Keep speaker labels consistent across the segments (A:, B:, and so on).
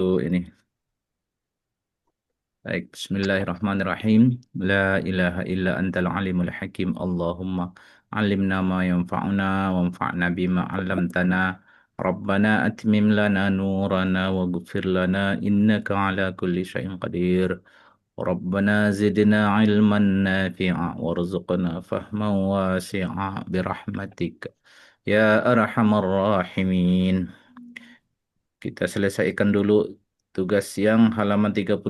A: dulu ini. Baik, bismillahirrahmanirrahim. La ilaha illa antal alimul hakim. Allahumma alimna ma yanfa'una wanfa'na bima 'allamtana. Rabbana atmim lana nurana waghfir lana innaka ala kulli syai'in qadir. Rabbana zidna ilman nafi'a warzuqna fahman wasi'a birahmatik ya arhamar rahimin. Kita selesaikan dulu tugas yang halaman 32.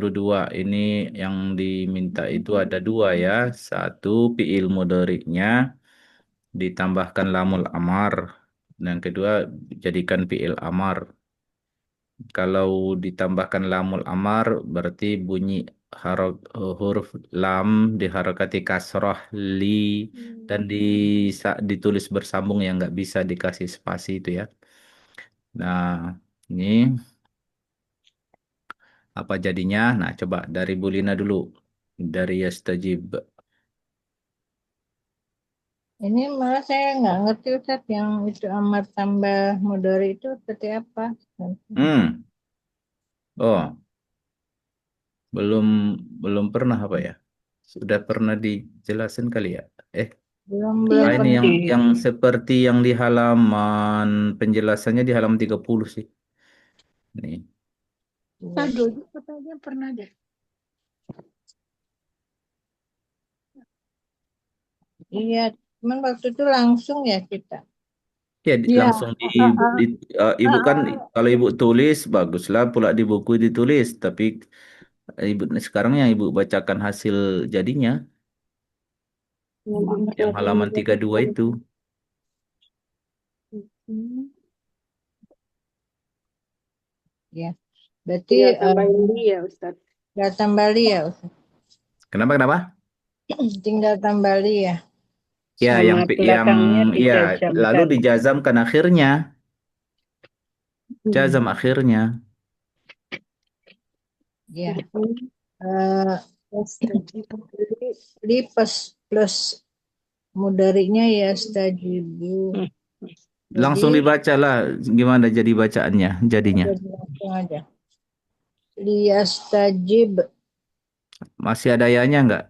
A: Ini yang diminta itu ada dua ya. Satu, fi'il mudhari'nya ditambahkan lamul amar. Dan kedua, jadikan fi'il amar. Kalau ditambahkan lamul amar, berarti bunyi huruf lam diharokati kasroh li dan ditulis bersambung yang nggak bisa dikasih spasi itu ya. Nah, ini apa jadinya? Nah, coba dari Bulina dulu. Dari Yastajib.
B: Ini malah saya nggak ngerti Ustaz yang itu amat tambah mudori itu seperti apa.
A: Hmm. Oh, belum belum pernah apa ya? Sudah pernah dijelasin kali ya? Eh,
B: Belum
A: ini
B: pernah.
A: yang seperti yang di halaman penjelasannya di halaman 30 sih. Nih.
B: Aduh, katanya pernah deh. Iya, cuman waktu itu langsung ya kita.
A: Ya,
B: Iya.
A: langsung ibu kan kalau ibu tulis baguslah pula di buku ditulis, tapi ibu sekarang yang ibu bacakan hasil jadinya yang halaman 32 itu.
B: Ya, berarti
C: Tinggal tambahin dia, Ustaz.
B: tinggal tambali ya, Ustaz.
A: Kenapa kenapa?
B: Tinggal tambali ya.
A: Ya,
C: Sama
A: yang
C: belakangnya
A: ya lalu
C: dijajamkan.
A: dijazamkan akhirnya, jazam akhirnya.
B: Ya. Eh, Jadi plus mudarinya ya stajibu. Jadi
A: Langsung dibacalah gimana jadi bacaannya jadinya.
B: jadi langsung aja. Liyastajib.
A: Masih ada yanya enggak?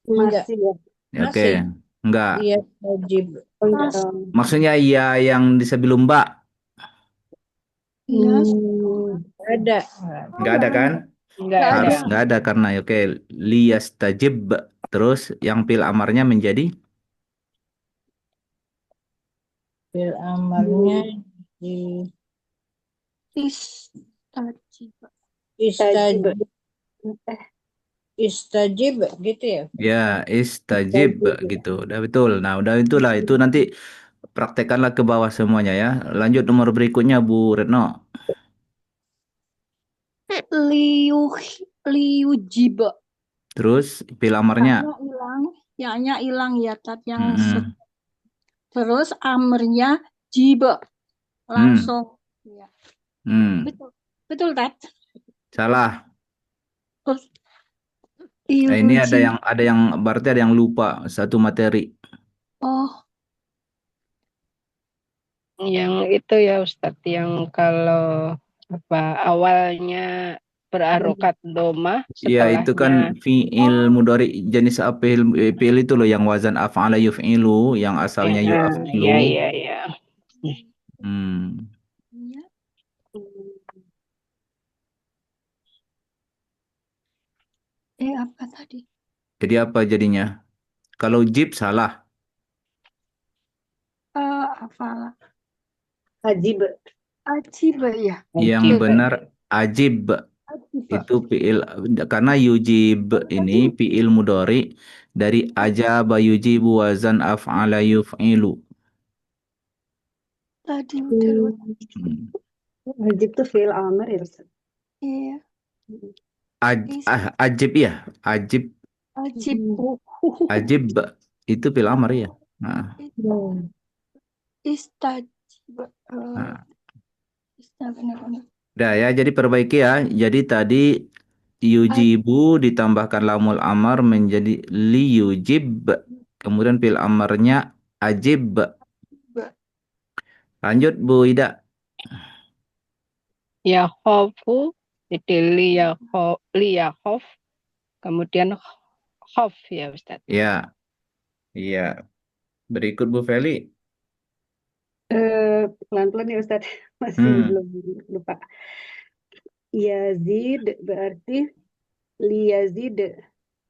B: Enggak,
C: Masih ya.
A: Ya, oke,
B: masih.
A: enggak.
B: Liyastajib.
A: Maksudnya ya yang di sebelum mbak
B: Iya. Ada.
A: enggak ada kan?
C: Enggak
B: Enggak
C: ada.
B: ada.
A: Harus enggak ada karena oke liyastajib terus yang pil amarnya menjadi
B: Fil amarnya di
C: Istajib.
B: istajib. Istajib gitu ya.
A: ya istajib gitu. Udah betul. Nah, udah itulah itu nanti praktekkanlah ke bawah semuanya ya. Lanjut nomor berikutnya Bu Retno.
C: Liu liujiba.
A: Terus pil amarnya.
C: Ya-nya hilang ya, tat yang
A: Mm-mm.
C: terus amernya jiba langsung. Ya.
A: Hmm.
C: Betul. Betul, tat.
A: Salah.
C: Terus
A: Nah, ini
C: iuji.
A: ada yang berarti ada yang lupa satu materi.
C: Oh, yang itu ya Ustadz, yang kalau apa awalnya berarokat doma,
A: Ya, itu kan
C: setelahnya
A: fiil mudhari jenis fiil fiil itu loh yang wazan af'ala yuf'ilu yang asalnya yu'afilu.
C: ya ya ya.
A: Hmm.
C: Apa tadi?
A: Jadi apa jadinya? Kalau jib salah.
C: Apa? Ajib. Ajib ya.
A: Yang benar ajib
C: Ajib.
A: itu fiil karena yujib ini fiil mudhari dari ajaba yujibu wazan af'ala yuf'ilu.
C: Tadi udah.
A: Hmm.
C: Ajib tuh fi'il amr ya Ustaz? Iya.
A: Ajib ya, ajib
C: Ajib.
A: ajib itu fiil amr ya. Nah,
C: Istajib.
A: nah.
C: Benar-benar.
A: Udah ya, jadi perbaiki ya. Jadi tadi yujibu ditambahkan lamul amar menjadi liyujib. Kemudian fil amarnya ajib. Lanjut Bu Ida.
D: Yahofu, jadi liyahov, kemudian hof ya Ustaz.
A: Ya, iya. Berikut Bu Feli.
C: Pelan-pelan ya Ustadz, masih
A: Hmm,
C: belum lupa. Yazid berarti liyazid.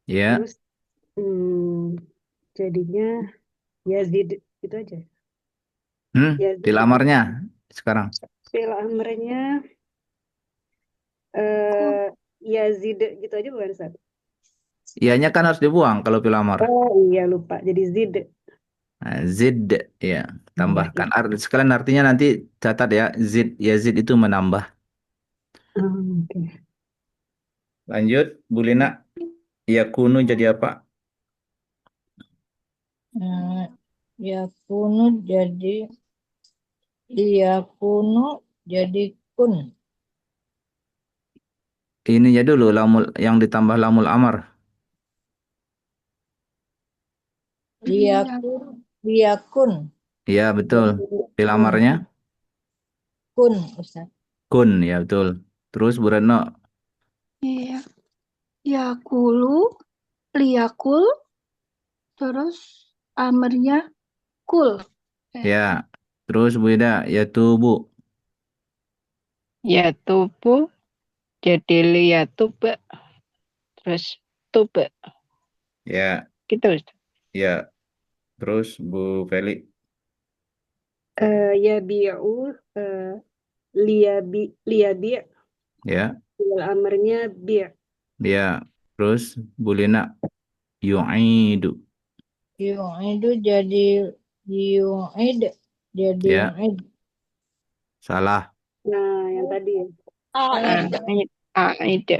A: ya.
C: Terus jadinya Yazid itu aja. Yazid.
A: Dilamarnya sekarang.
C: Fi'il amrnya Yazid gitu aja bukan Ustaz?
A: Ianya kan harus dibuang kalau pilamar.
C: Oh iya lupa. Jadi Zid.
A: Nah, zid, ya. Tambahkan. Sekalian artinya nanti catat ya. Zid, ya zid itu menambah.
C: Oke.
A: Lanjut, Bu Lina. Yakunu jadi apa?
B: Yakunu jadi yakunu jadi kun.
A: Ini ya dulu lamul yang ditambah lamul amar.
B: Yakun, yakun,
A: Iya, betul.
B: kun,
A: Pilamarnya
B: kun, Ustaz.
A: kun, ya betul. Terus Bu Retno,
E: Iya. Yakulu, liyakul, terus amernya kul.
A: ya. Terus Bu Ida, ya tubu.
D: Yatubu, jadi liyatuba, terus tuba.
A: Ya,
D: Gitu Ustaz.
A: ya. Terus Bu Feli.
C: Yabi'u liyabi'
A: Ya,
C: fi'il amrnya bi'.
A: ya. Terus Bu Lina, yu'idu.
B: Yu'idu jadi yu'id, jadi
A: Ya,
B: yu'id.
A: salah.
C: Nah, yang tadi ya.
D: Aida.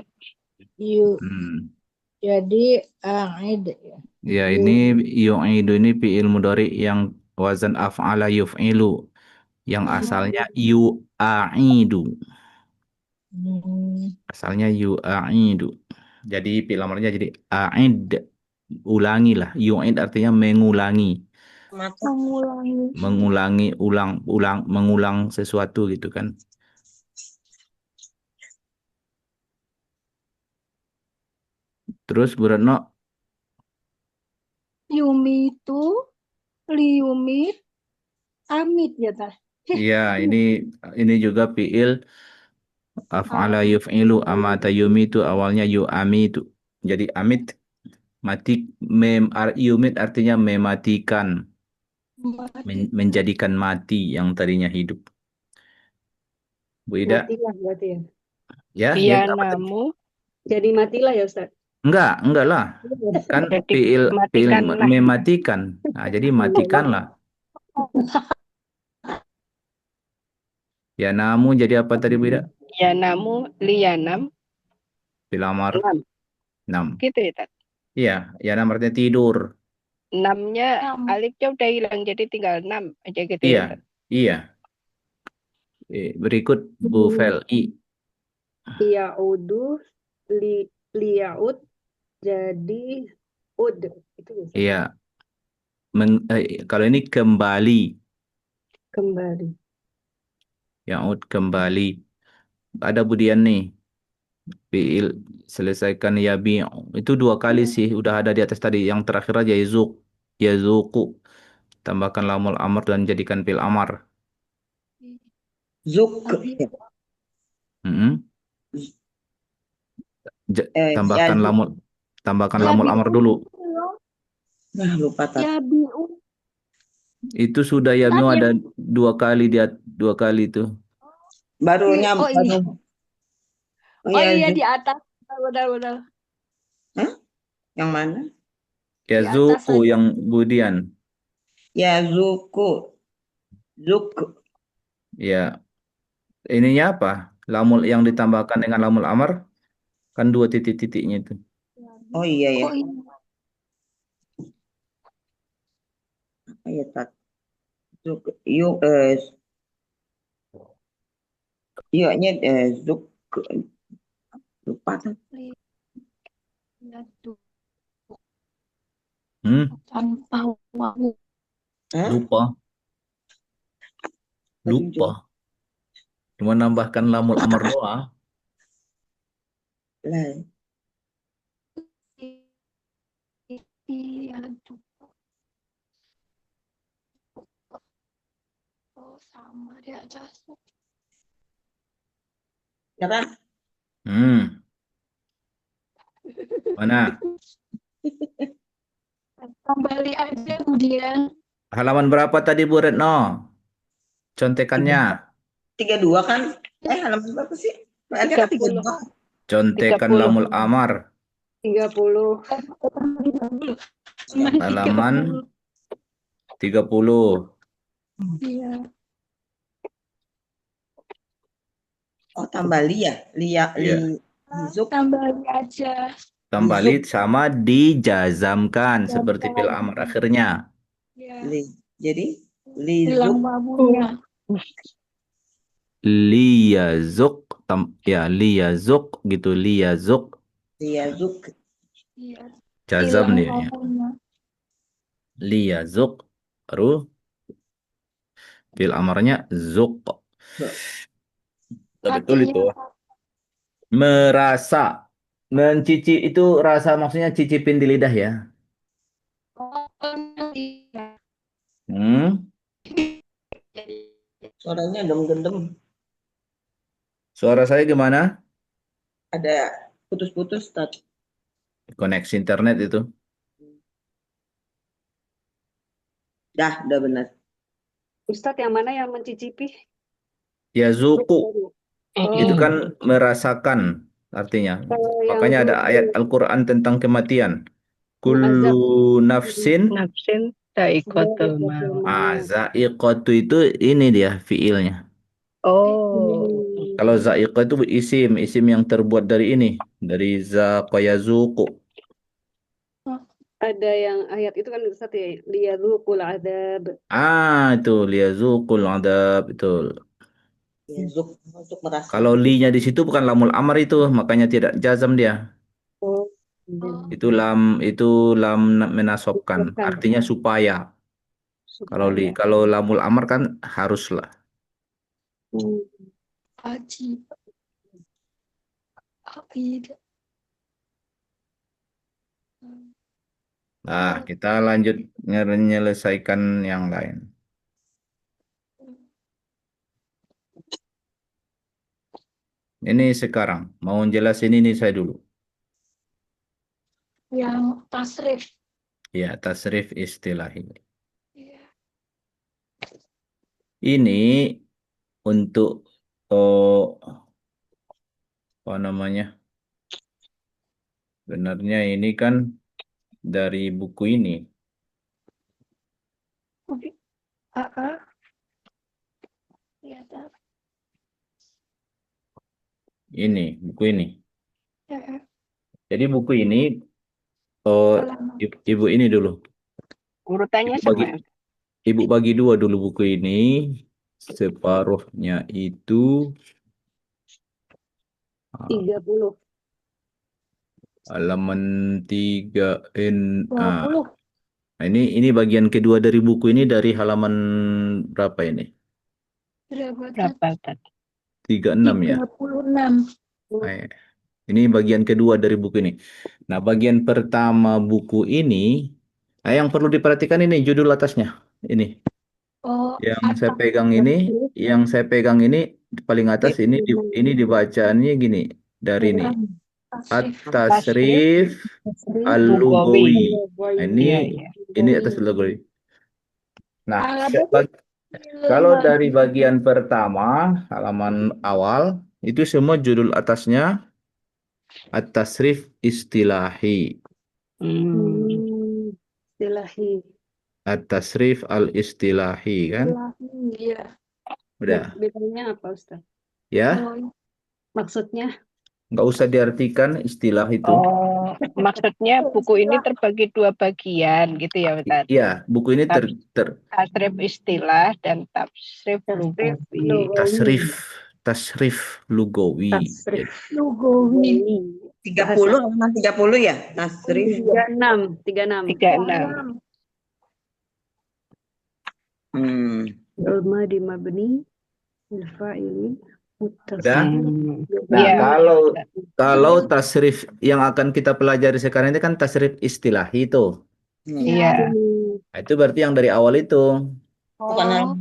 B: Yu,
A: Hmm.
B: jadi a'id.
A: Ya, ini yu'idu ini fi'il mudhari yang wazan af'ala yuf'ilu. Yang asalnya yu'a'idu.
B: Hmm,
A: Asalnya yu'a'idu. Jadi fi'il amarnya jadi a'id. Ulangilah. Yu'id artinya mengulangi.
E: Mengulangi.
A: Mengulangi, mengulang sesuatu gitu kan. Terus Bu Retno,
E: Yumitu, liumit, amit ya tah.
A: iya ini juga fi'il af'ala yuf'ilu amata yumitu awalnya yu'amitu. Jadi amit mati yumit artinya mematikan,
E: Mati.
A: menjadikan mati yang tadinya hidup. Bu Ida,
C: Matilah berarti ya.
A: ya
D: Iya
A: apa tadi?
D: namu,
C: Jadi matilah ya Ustaz.
A: Enggak lah. Kan
D: jadi
A: fi'il
D: matikanlah.
A: mematikan. Nah, jadi matikanlah. Ya namu jadi apa tadi Bu Ida?
D: Ya namu, liyanam,
A: Filamar
D: enam.
A: 6.
D: Gitu ya Tat.
A: Iya, ya nam artinya tidur.
D: Enamnya alifnya udah hilang, jadi tinggal 6 aja gitu ya
A: Iya,
D: Tat.
A: iya. Berikut Bu Feli.
C: Ya'udu liya'ud jadi ud itu bisa
A: Iya, kalau ini kembali,
C: kembali.
A: yaud kembali. Ada Budian nih, fiil selesaikan yabi. Itu dua kali sih, udah ada di atas tadi. Yang terakhir aja yazuk, yazuku. Tambahkan lamul amr dan jadikan fil amar.
F: Zuk,
A: Mm-mm.
F: ya,
A: Tambahkan lamul amr dulu.
F: nah lupa tadi.
E: Yabiu.
A: Itu sudah yabi ada dua kali itu.
F: Barunya,
E: Oh iya.
F: baru. Oh
E: Oh
F: ya,
E: iya
F: Zuk.
E: di atas. Benar-benar.
F: Hah? Yang mana?
A: Ya
E: Di atas
A: zuku
E: aja.
A: yang Budian.
F: Ya, Zuku. Zuk.
A: Ya, ininya apa? Lamul yang ditambahkan dengan lamul amar kan dua titik-titiknya itu.
F: Oh iya ya.
E: Oh iya.
F: Apa ya, Tat? Zuk. Yuknya Zuk. Lupa, Tat.
A: Hmm,
E: Tanpa wawu.
F: Hah?
A: lupa,
F: Aduh,
A: lupa. Cuma nambahkan lamul amar doang.
F: Lah,
E: Iya, oh, sama dia jasa.
F: ya kan?
A: Mana?
E: Kembali aja kemudian.
A: Halaman berapa tadi Bu Retno? Contekannya.
F: 32 kan? Halaman berapa sih? Ada kan
D: 30.
F: 32?
A: Contekan
D: 30.
A: lamul amar.
C: 30.
A: Halaman 30.
E: Iya.
F: Oh, tambah li ya?
A: Iya.
F: Zuk.
E: Kembali aja.
A: Tambah
F: Zuk.
A: lid sama dijazamkan seperti fil
E: Jazam.
A: amar akhirnya.
E: Iya.
F: Jadi li
E: Hilang
F: zuk.
E: wabunya.
A: Liyazuk liyazuk gitu, liyazuk.
F: Dia zuk.
E: Iya.
A: Jazam
E: Hilang
A: nih ya.
E: wabunya.
A: Liyazuk baru fil amarnya zuk. Betul itu.
E: Artinya
A: Merasa. Mencicip itu rasa maksudnya cicipin di lidah ya.
E: iya.
A: Hmm?
F: Suaranya gendem-gendem.
A: Suara saya gimana?
F: Ada putus-putus tadi.
A: Koneksi internet itu.
F: Udah benar.
C: Ustadz yang mana yang mencicipi?
A: Yazuku. Itu
C: Oh,
A: kan merasakan artinya.
C: yang
A: Makanya ada ayat Al-Quran tentang kematian. Kullu nafsin
D: Nafsin daikotul maut.
A: za'iqatu itu ini dia fiilnya.
D: Oh.
A: Kalau za'iqah itu isim yang terbuat dari ini, dari zaqa yazuqu.
C: ada yang ayat itu kan Ustadz ya, liyadzuqul adzab.
A: Itu liyazuqul adab, betul.
F: Ya, zuk untuk merasa.
A: Kalau li-nya di situ bukan lamul amar itu, makanya tidak jazam dia.
C: Oh,
A: Itu lam menasobkan, artinya supaya. Kalau
C: supaya.
A: kalau lamul amar kan haruslah.
E: Wajib. Abid.
A: Nah, kita lanjut menyelesaikan yang lain. Ini sekarang, mau jelasin ini saya dulu.
E: Yang tasrif.
A: Ya, tasrif istilahi.
E: Iya.
A: Ini untuk apa namanya? Benarnya ini kan dari buku ini.
E: Iya, tak.
A: Ini, buku ini.
E: Ya.
A: Jadi buku ini, ibu ini dulu.
D: Urutannya
A: Ibu bagi,
D: sama.
A: ibu bagi dua dulu buku ini. Separuhnya itu
C: 30.
A: halaman 3
E: 20.
A: ini bagian kedua dari buku ini dari halaman berapa ini?
D: Berapa tadi?
A: 36 ya.
E: 36.
A: Ini bagian kedua dari buku ini. Nah, bagian pertama buku ini, yang perlu diperhatikan ini judul atasnya. Ini.
E: Oh,
A: Yang saya pegang ini paling atas ini dibacaannya gini dari ini. At-tasrif al-lugawi. Nah, ini atas lugawi. Nah, kalau dari bagian pertama halaman awal itu semua judul atasnya At-tasrif istilahi.
C: Istilahi.
A: At-tasrif al-istilahi kan?
E: Iya.
A: Udah.
C: Bedanya apa Ustaz?
A: Ya,
C: Maksudnya?
A: nggak usah diartikan istilah itu.
D: Oh, maksudnya buku ini terbagi dua bagian gitu ya, Ustaz?
A: Iya, buku ini
D: tasrif istilah dan tasrif lugawi.
A: Tasrif lugawi.
C: Tasrif
E: Lugawi.
F: 30 halaman 30 ya? Tasrif.
C: 36.
F: Hmm.
C: Ilma di mabni ilfa'ili Betul.
A: Udah? Nah,
D: Iya,
A: kalau
D: Ustaz.
A: kalau tasrif yang akan kita pelajari sekarang ini kan tasrif istilahi itu.
D: Iya,
C: Hmm.
A: Nah, itu berarti yang dari awal itu.
F: Bukan
E: Oh,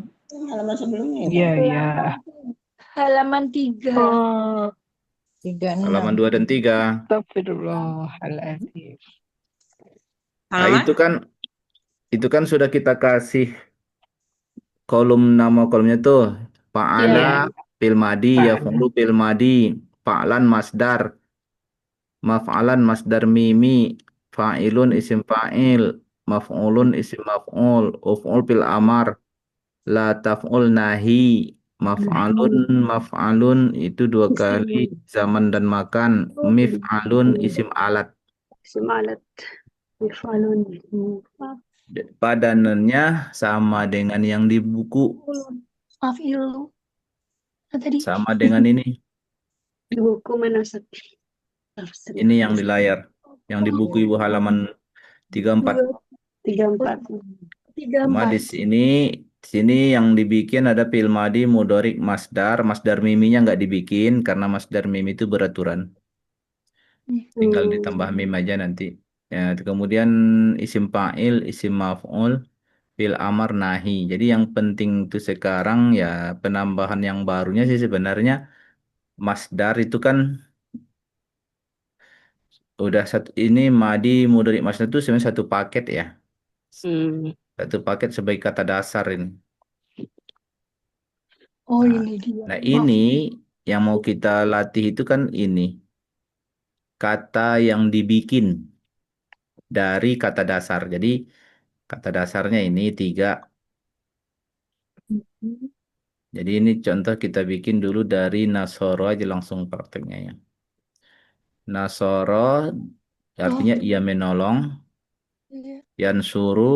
F: halaman sebelumnya ya,
D: iya,
F: Kak?
D: iya.
E: halaman 3.
D: Oh,
B: 36.
A: Halaman 2 dan 3.
D: astagfirullahaladzim.
A: Nah,
F: Halaman?
A: itu kan sudah kita kasih kolom nama kolomnya tuh. Fa'ala
D: Iya,
A: fil madi,
D: Pak.
A: yaf'ulu fil madi, fa'lan masdar, maf'alan masdar mimi, fa'ilun isim fa'il, maf'ulun isim maf'ul, uf'ul fil amar, la taf'ul nahi, maf'alun maf'alun itu dua kali
C: Isim.
A: zaman dan makan, mif'alun isim alat.
C: Isim alat. Mif'alun.
A: Padanannya sama dengan yang di buku,
E: Maaf ilu. Nah, tadi.
A: sama dengan ini.
C: Di buku mana Ustaz? Tafsir.
A: Ini yang di layar, yang di buku ibu halaman 34.
C: 34.
E: 3,
A: Cuma
E: 4.
A: di sini yang dibikin ada fil madi, mudhorik, masdar. Masdar miminya nggak dibikin karena masdar mimi itu beraturan. Tinggal ditambah mim aja nanti. Ya, kemudian isim fa'il, isim maf'ul, fil amar nahi. Jadi yang penting itu sekarang ya penambahan yang barunya sih sebenarnya masdar itu kan udah satu ini madi, mudhorik, masdar itu sebenarnya satu paket ya.
D: Hmm.
A: Satu paket sebagai kata dasar ini.
E: Oh,
A: Nah,
E: ini dia.
A: nah
E: Maaf.
A: ini yang mau kita latih itu kan ini kata yang dibikin dari kata dasar. Jadi kata dasarnya ini tiga. Jadi ini contoh kita bikin dulu dari Nasoro aja langsung prakteknya ya. Nasoro
E: Oh,
A: artinya ia menolong,
E: iya.
A: Yansuru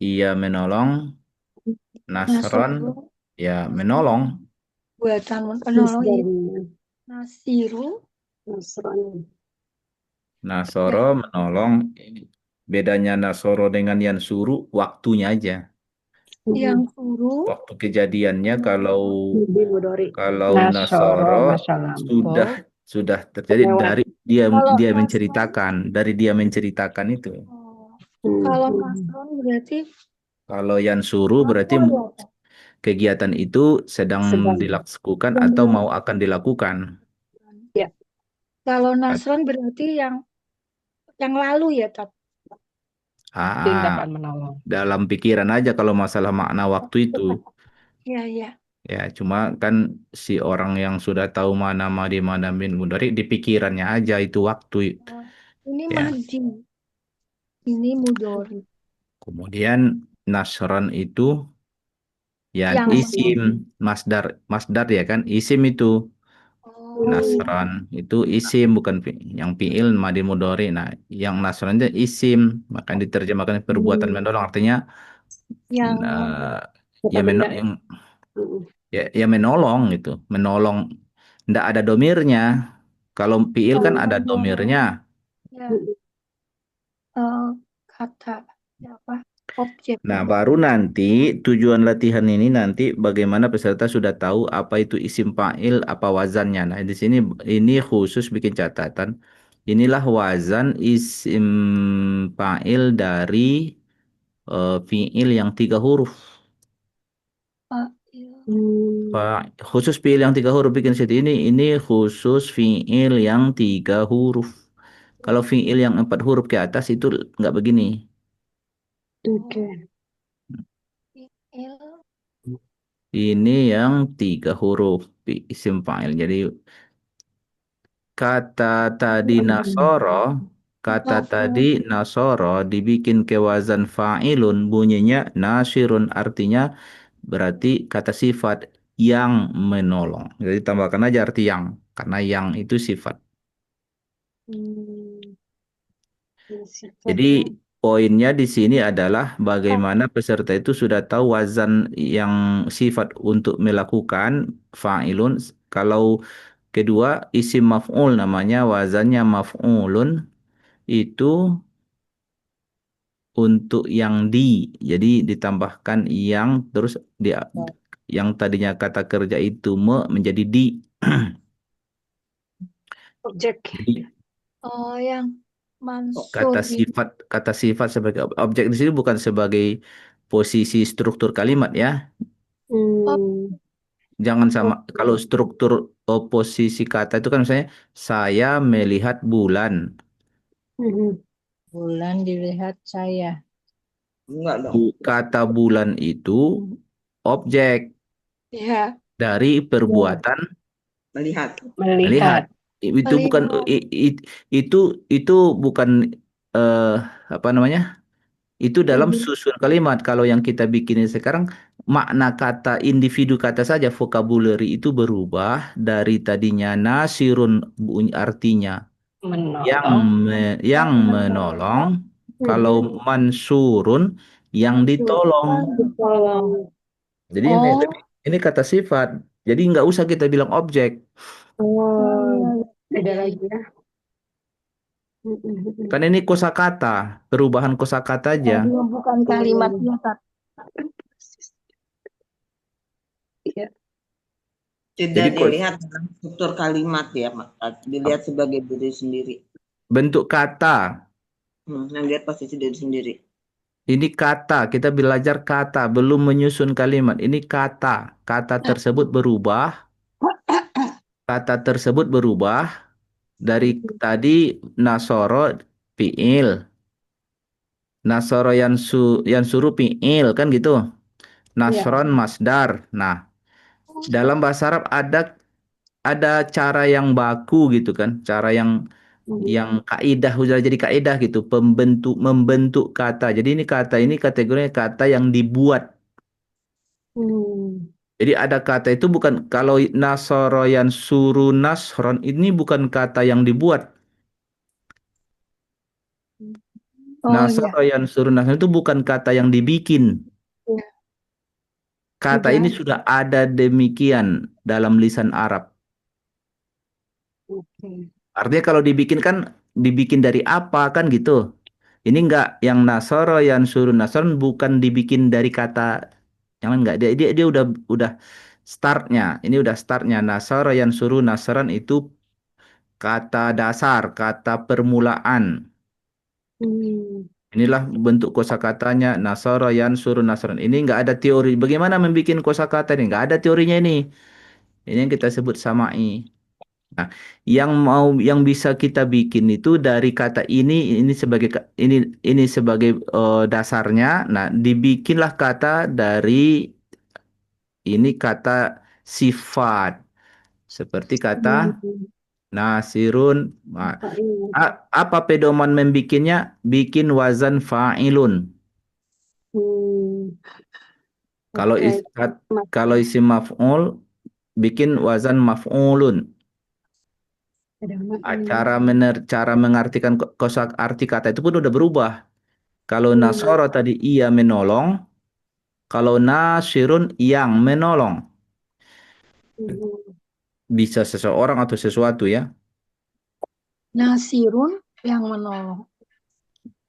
A: ia menolong, Nasron
E: Nasoro.
A: ya menolong.
E: Buatan penolong itu.
C: Masdarnya.
E: Nasiru.
C: Nasrani.
A: Nasoro menolong. Bedanya Nasoro dengan Yansuru waktunya aja.
E: Yang suruh.
A: Waktu kejadiannya kalau
C: Mudi mudori.
A: kalau
D: Nasoro
A: Nasoro
D: masa
A: sudah
D: lampau
A: sudah terjadi
D: lewat.
A: dari dia
E: Kalau
A: dia
E: Nasron.
A: menceritakan, dari dia menceritakan itu.
E: Oh, kalau
C: Hmm.
E: Nasron berarti
A: Kalau yang suruh berarti
E: lapor ya, Pak?
A: kegiatan itu sedang
C: Sedang.
A: dilakukan
E: Dan
A: atau mau
E: dilakukan.
A: akan dilakukan.
C: Ya.
E: Kalau
A: Ah,
E: Nasron berarti yang lalu ya, Tat?
A: ah,
D: Tindakan menolong.
A: dalam pikiran aja kalau masalah makna waktu itu.
E: Iya, iya.
A: Ya, cuma kan si orang yang sudah tahu mana min mudhari di pikirannya aja itu waktu.
E: Oh, ini
A: Ya.
E: Mahdi, ini Mudori.
A: Kemudian Nasron itu yang
E: Yang
A: isim masdar masdar ya kan isim itu.
E: oh,
A: Nasran itu isim bukan yang fiil madi mudhari. Nah, yang nasran itu isim, maka diterjemahkan perbuatan menolong artinya
E: yang
A: ya
C: Kata benda.
A: yang
C: Hmm.
A: ya menolong gitu. Menolong ndak ada domirnya. Kalau fiil kan ada domirnya.
E: ya eh, kata apa? Objek.
A: Nah, baru nanti tujuan latihan ini nanti bagaimana peserta sudah tahu apa itu isim fa'il, apa wazannya. Nah, di sini ini khusus bikin catatan. Inilah wazan isim fa'il dari fi'il yang tiga huruf.
C: Hmm.
A: Khusus fi'il yang tiga huruf bikin situ ini khusus fi'il yang tiga huruf. Kalau fi'il yang empat huruf ke atas itu nggak begini.
C: Oke.
E: Il,
A: Ini yang tiga huruf isim fa'il. Jadi kata tadi nasoro, kata tadi
E: Nasron.
A: nasoro dibikin ke wazan fa'ilun, bunyinya nasirun, artinya berarti kata sifat yang menolong. Jadi tambahkan aja arti yang, karena yang itu sifat.
C: Hmm. Sifat
A: Jadi
C: ya.
A: poinnya di sini adalah bagaimana peserta itu sudah tahu wazan yang sifat untuk melakukan fa'ilun. Kalau kedua isim maf'ul namanya wazannya maf'ulun itu untuk yang di. Jadi ditambahkan yang terus di yang tadinya kata kerja itu menjadi di.
C: Objek.
A: Jadi
E: Oh, yang Mansur
A: kata sifat sebagai objek di sini bukan sebagai posisi struktur kalimat ya.
C: Hmm.
A: Jangan sama
C: Oke.
A: kalau struktur posisi kata itu kan misalnya saya melihat bulan.
C: Mhm.
B: Bulan dilihat saya.
F: Enggak dong.
A: Kata bulan itu objek
E: ya
A: dari perbuatan
F: Melihat.
A: melihat.
D: Melihat.
A: Itu bukan itu bukan eh, apa namanya? Itu dalam
C: Mhm.
A: susun kalimat. Kalau yang kita bikin sekarang makna kata individu kata saja vocabulary itu berubah dari tadinya nasirun bunyi artinya yang
D: Menolong.
A: yang menolong. Kalau
C: Mhm.
A: mansurun yang ditolong.
C: Tolong.
A: Jadi
E: oh
A: ini kata sifat. Jadi nggak usah kita bilang objek.
C: Oh, beda lagi ya. Mhm.
A: Kan ini kosakata, perubahan kosakata aja.
E: dia bukan kalimatnya Tat.
C: Iya.
F: Tidak
A: Jadi
F: dilihat dalam struktur kalimat ya, Mak. Dilihat sebagai diri sendiri.
A: bentuk kata.
F: Yang lihat posisi diri sendiri.
A: Ini kata, kita belajar kata, belum menyusun kalimat. Ini kata, kata tersebut berubah. Kata tersebut berubah dari tadi nasoro fiil, nasoro yang suruh fiil kan gitu.
C: Iya.
A: Nasron masdar. Nah, dalam bahasa Arab ada cara yang baku gitu kan, cara yang kaidah udah jadi kaidah gitu, membentuk kata. Jadi ini kata ini kategorinya kata yang dibuat.
C: Hmm.
A: Jadi ada kata itu bukan kalau nasoro yang suruh nasron ini bukan kata yang dibuat.
E: Oh iya,
A: Nasoro yang suruh nasron itu bukan kata yang dibikin.
C: Iya.
A: Kata
C: Sudah.
A: ini sudah ada demikian dalam lisan Arab.
C: Oke.
A: Artinya kalau dibikin kan dibikin dari apa kan gitu. Ini enggak yang nasoro yang suruh nasron bukan dibikin dari kata yang lain enggak dia udah startnya. Ini udah startnya nasoro yang suruh nasron itu kata dasar, kata permulaan.
C: Hmm.
A: Inilah bentuk kosakatanya nasoro yang suruh nasron. Ini enggak ada teori. Bagaimana membuat kosakata ini? Enggak ada teorinya ini. Ini yang kita sebut samai. Nah, yang bisa kita bikin itu dari kata ini sebagai ini sebagai dasarnya. Nah, dibikinlah kata dari ini kata sifat seperti kata
C: Hmm.
A: nasirun. Nah,
C: Pak ini.
A: apa pedoman membikinnya? Bikin wazan fa'ilun.
C: Hmm.
A: Kalau
C: Oke.
A: kalau isim maf'ul bikin wazan maf'ulun.
C: Ada
A: Cara
C: makna.
A: cara mengartikan kosa arti kata itu pun udah berubah. Kalau
C: Hmm.
A: nasoro tadi ia menolong, kalau nasirun yang menolong.
C: Hmm.
A: Bisa seseorang atau sesuatu ya.
E: Nasirun yang menolong.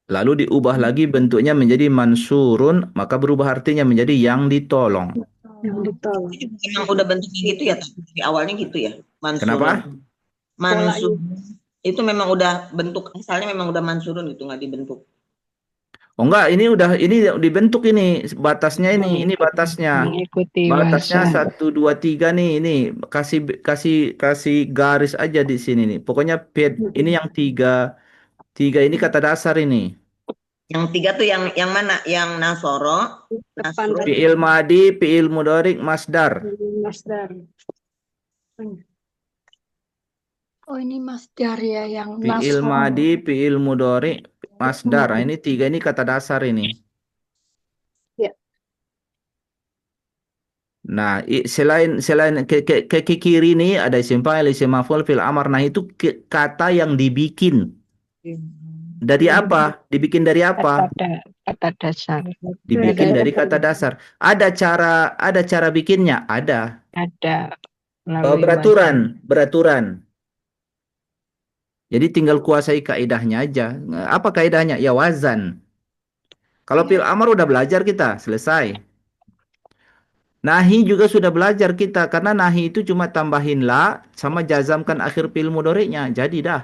A: Lalu diubah lagi bentuknya menjadi mansurun, maka berubah artinya menjadi yang ditolong.
C: Yang ditolong.
F: Itu memang udah bentuknya gitu ya, dari awalnya gitu ya, mansurun.
A: Kenapa?
F: Mansurun itu memang udah bentuk asalnya memang udah mansurun gitu, nggak dibentuk.
A: Oh enggak, ini dibentuk ini batasnya ini batasnya.
D: Mengikuti
A: Batasnya
D: wazan.
A: 1, 2, 3 nih, ini kasih kasih kasih garis aja di sini nih. Pokoknya ini yang tiga. Tiga ini kata dasar ini.
F: Yang tiga tuh yang mana? Yang nasoro,
C: Depan
F: nasrun,
A: Fi'il madi, fi'il mudhari, masdar.
C: Masdar.
E: Oh ini Masdar ya yang
A: Fi'il
E: Nasron.
A: madi, fi'il mudhari, masdar. Nah, ini tiga ini kata dasar ini.
C: Ya.
A: Nah, selain selain ke kiri ini ada isim fa'il, isim maf'ul, fi'il amar. Nah, itu kata yang dibikin. Dari apa? Dibikin dari apa?
D: Kata dasar.
A: Dibikin dari kata dasar. Ada cara bikinnya? Ada.
D: Ada melalui
A: Beraturan,
D: wazan.
A: beraturan. Jadi tinggal kuasai kaidahnya aja. Apa kaidahnya? Ya wazan. Kalau fil amar udah belajar kita, selesai. Nahi juga sudah belajar kita karena nahi itu cuma tambahin la sama jazamkan akhir fi'il mudhari'nya. Jadi dah.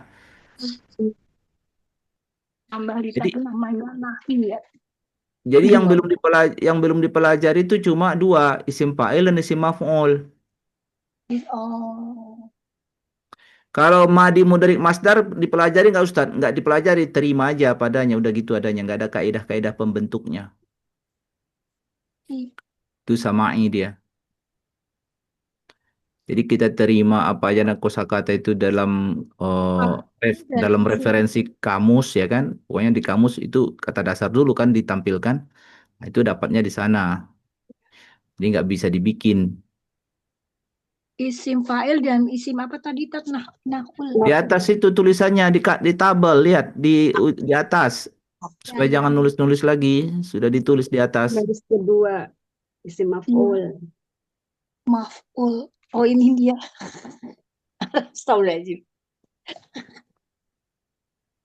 E: tambah di
A: Jadi
E: satu namanya nahi ya.
A: jadi
E: Dua.
A: yang belum dipelajari itu cuma dua, isim fa'il dan isim maf'ul.
E: Oh,
A: Kalau madi mudhari masdar dipelajari nggak Ustaz? Nggak dipelajari, terima aja padanya, udah gitu adanya, nggak ada kaidah-kaidah pembentuknya.
E: i-
A: Itu sama'i dia. Jadi kita terima apa aja kosakata itu dalam
E: ah, dan
A: dalam
E: isi
A: referensi kamus ya kan. Pokoknya di kamus itu kata dasar dulu kan ditampilkan. Nah, itu dapatnya di sana. Jadi nggak bisa dibikin.
E: isim fa'il dan isim apa tadi tat nahul.
A: Di atas itu tulisannya di tabel, lihat di atas.
E: Ya,
A: Supaya
E: ya,
A: jangan
E: ya.
A: nulis-nulis lagi, sudah ditulis di atas.
C: Baris kedua isim
E: Iya,
C: maf'ul.
E: maf'ul. Oh ini dia. Astagfirullahaladzim.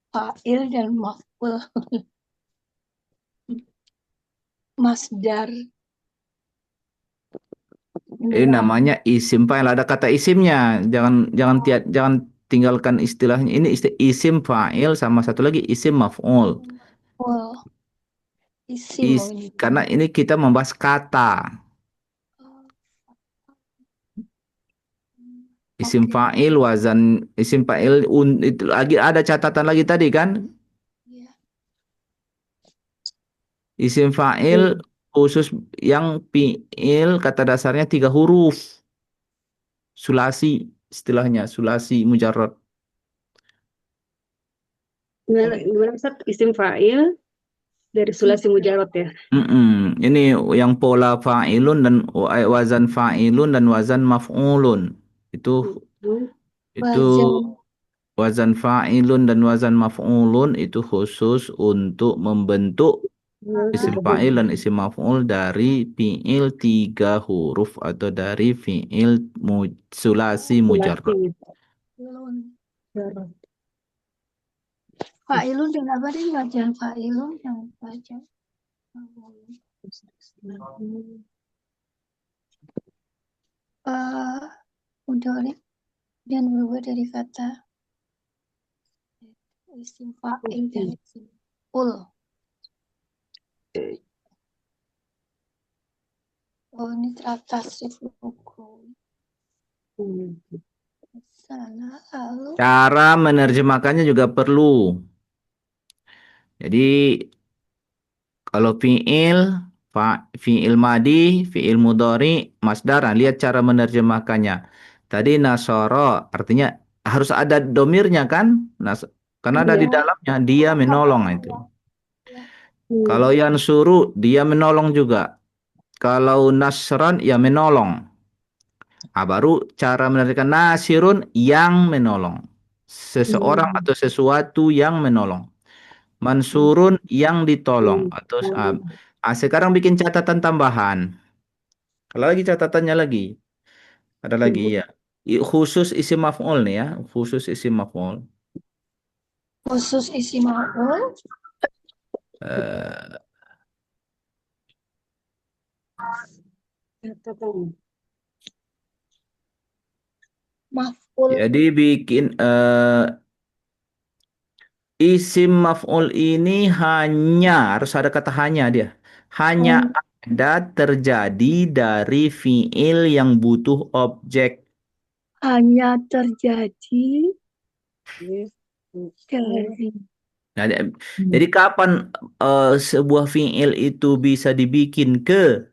E: Fa'il dan maf'ul. Masdar.
A: Ini
E: Dua.
A: namanya isim fa'il, ada kata isimnya. Jangan jangan jangan tinggalkan istilahnya. Ini isim fa'il sama satu lagi isim maf'ul.
E: Maf'ul. Isim oh ini.
A: Karena ini kita membahas kata. Isim
E: Oke.
A: fa'il isim fa'il itu lagi ada catatan lagi tadi kan?
E: Iya.
A: Isim fa'il khusus yang fi'il kata dasarnya 3 huruf. Sulasi istilahnya, sulasi mujarrad.
C: Gimana Ustaz? Isim fa'il dari sulasi mujarrad ya.
A: Ini yang pola fa'ilun dan wazan fa'ilun dan wazan maf'ulun. Itu
C: Hmm.
A: itu
E: Wazan.
A: wazan fa'ilun dan wazan maf'ulun itu khusus untuk membentuk isim fa'il dan isim maf'ul dari fi'il 3 huruf atau dari fi'il sulasi mujarrad.
C: Sulasi.
E: Fa'ilun.
C: Mujarrad.
E: Fa'ilun dan apa nih? Wazan fa'ilun dan wazan. Mudhari dan berubah dari kata isim fa'il dan isim ul. Oh ini teratas buku. Sana lalu
A: Cara menerjemahkannya juga perlu. Jadi kalau fi'il madi, fi'il mudhari, masdar, nah, lihat cara menerjemahkannya. Tadi nasoro artinya harus ada domirnya kan? Karena ada di
E: Iya.
A: dalamnya dia menolong itu.
E: Ya.
A: Kalau yansuru dia menolong juga. Kalau nasran ya menolong. Baru cara menerjemahkan nasirun yang menolong. Seseorang atau sesuatu yang menolong. Mansurun yang ditolong atau sekarang bikin catatan tambahan. Kalau lagi catatannya lagi ada lagi ya. Khusus isim maf'ul nih ya, khusus isim maf'ul.
E: Khusus isim maf'ul.
A: Eh,
E: Maf'ul.
A: jadi bikin isim maf'ul ini hanya harus ada kata hanya dia. Hanya ada terjadi dari fiil yang butuh objek.
E: Hanya terjadi dari
A: Nah, jadi kapan sebuah fiil itu bisa dibikin ke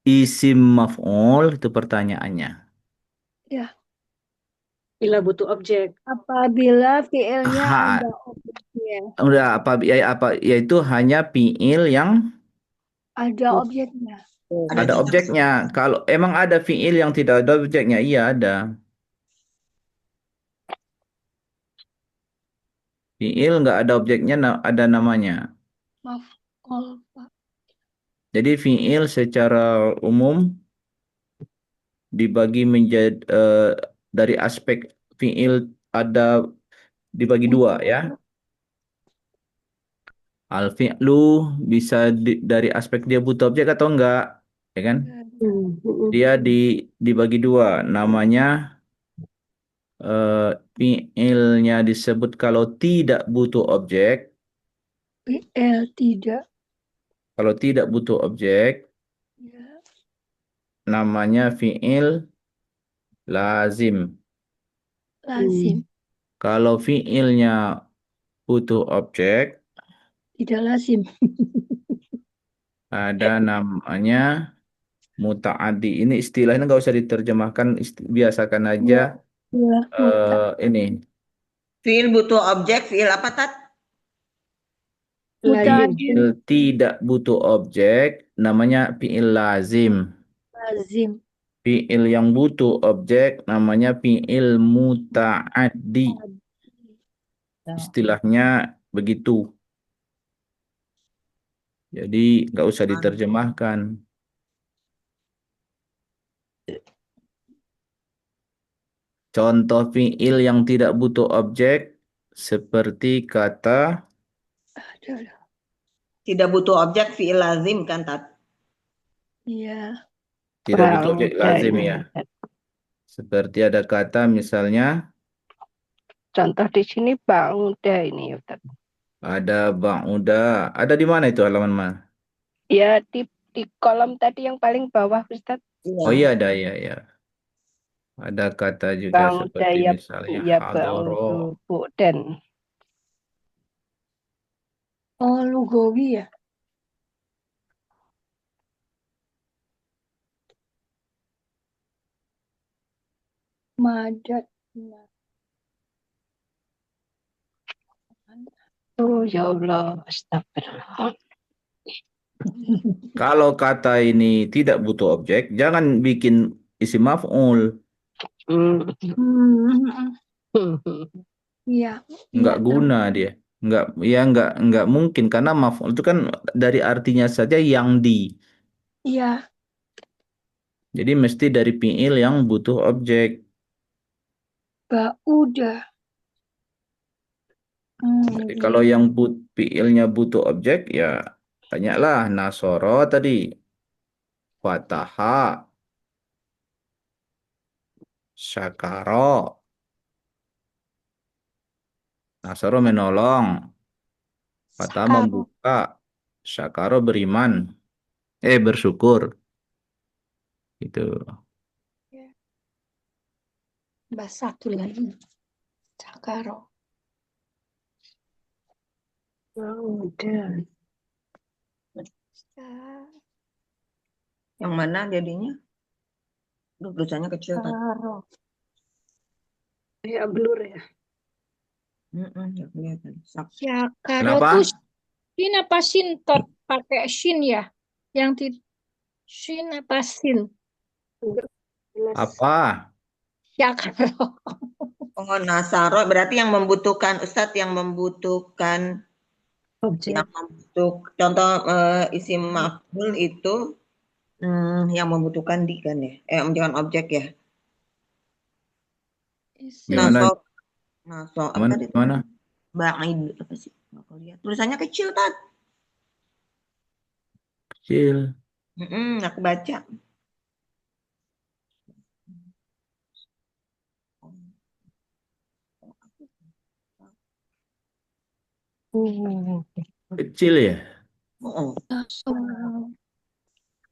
A: isim maf'ul itu pertanyaannya.
E: ya
C: Bila butuh objek.
E: apabila fiilnya
A: Ha,
E: ada objeknya.
A: udah apa yaitu hanya fiil yang
E: Ada objeknya.
A: ada objeknya. Kalau emang ada fiil yang tidak ada objeknya, iya ada. Fiil nggak ada objeknya, ada namanya.
E: Maf'ul.
A: Jadi fiil secara umum dibagi menjadi dari aspek fiil ada dibagi dua ya. Al fi'lu bisa dari aspek dia butuh objek atau enggak, ya kan? Dia dibagi dua. Namanya fiilnya disebut kalau tidak butuh objek.
E: PL tidak.
A: Kalau tidak butuh objek,
E: Ya.
A: namanya fiil lazim.
E: Lazim.
A: Kalau fiilnya butuh objek,
E: Tidak lazim.
A: ada namanya muta'addi. Ini istilahnya nggak usah diterjemahkan, biasakan aja
E: Ya. Muta.
A: ini.
F: Fiil butuh objek, fiil apa Tat?
D: Lazim.
A: Fiil tidak butuh objek, namanya fiil lazim.
E: Lazim.
A: Fiil yang butuh objek, namanya fiil muta'addi. Istilahnya begitu. Jadi nggak usah diterjemahkan. Contoh fiil yang tidak butuh objek seperti kata
E: Ada.
F: Tidak butuh objek, fiil lazim kan Tat?
E: Iya.
A: tidak butuh objek
D: Ba'uda
A: lazim
D: ini,
A: ya.
D: Ustaz.
A: Seperti ada kata misalnya
D: Contoh di sini ba'uda ini, Ustaz.
A: ada ba'uda. Ada di mana itu halaman mana?
D: Ya, di kolom tadi yang paling bawah, Ustaz.
A: Oh iya ada ya. Ada kata juga
D: Ba'uda
A: seperti
D: ya,
A: misalnya
D: ya
A: hadoro.
D: ba'udu bu'dan.
E: Oh, lugawi ya. Madat. Nah,
D: Oh, ya Allah. Astagfirullah.
A: Kalau kata ini tidak butuh objek, jangan bikin isim maf'ul.
D: Hmm.
E: Iya.
A: Nggak
E: Iya,
A: guna dia. Nggak mungkin karena maf'ul itu kan dari artinya saja yang di.
E: Iya.
A: Jadi mesti dari fiil yang butuh objek.
E: Ba'uda.
A: Jadi kalau yang fiilnya butuh objek ya banyaklah nasoro tadi, fataha, syakaro. Nasoro menolong, fataha
E: Sakaro.
A: membuka, syakaro beriman, bersyukur. Itu.
E: Bahasa satu lagi. Sakaro.
D: Ba'uda.
F: Yang mana jadinya? Duh, tulisannya kecil Tat.
E: Sakaro.
C: Ya, blur ya.
F: Nggak kelihatan.
B: Syakaro
A: Kenapa?
B: tuh sin apa sin tot pakai sin ya? Yang di sin apa sin?
C: Jelas.
A: Apa?
B: Syakaro.
F: Oh, nasaro berarti yang membutuhkan Ustadz, yang membutuhkan
C: Objek.
F: contoh isim maf'ul itu yang membutuhkan di kan ya? Jangan objek ya.
A: Gimana?
F: Naso apa tadi?
A: Gimana?
F: Ba'id apa sih? Nggak aku lihat. Tulisannya kecil Tat.
A: Kecil.
F: Aku baca.
A: Kecil ya?
F: Oh,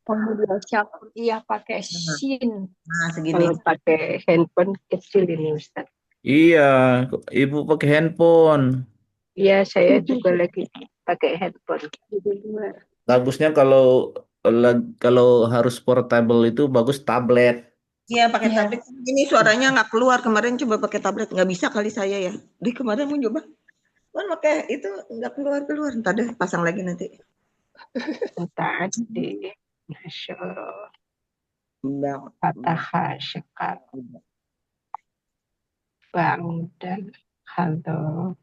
B: Kemudian syakor iya pakai sin.
F: nah segini.
D: Kalau pakai handphone kecil ini, Ustaz.
A: Iya, ibu pakai handphone.
D: Ya, saya juga lagi pakai handphone.
A: Bagusnya kalau harus portable itu bagus tablet.
F: Iya pakai
B: Iya.
F: tablet. Ini suaranya nggak keluar. Kemarin coba pakai tablet nggak bisa kali saya ya. Di kemarin mau coba. Kan pakai itu nggak keluar. Ntar deh pasang lagi nanti.
D: Tadi, Masya Allah.
F: Bang.
D: Fataha, syakar, ba'udan, hador.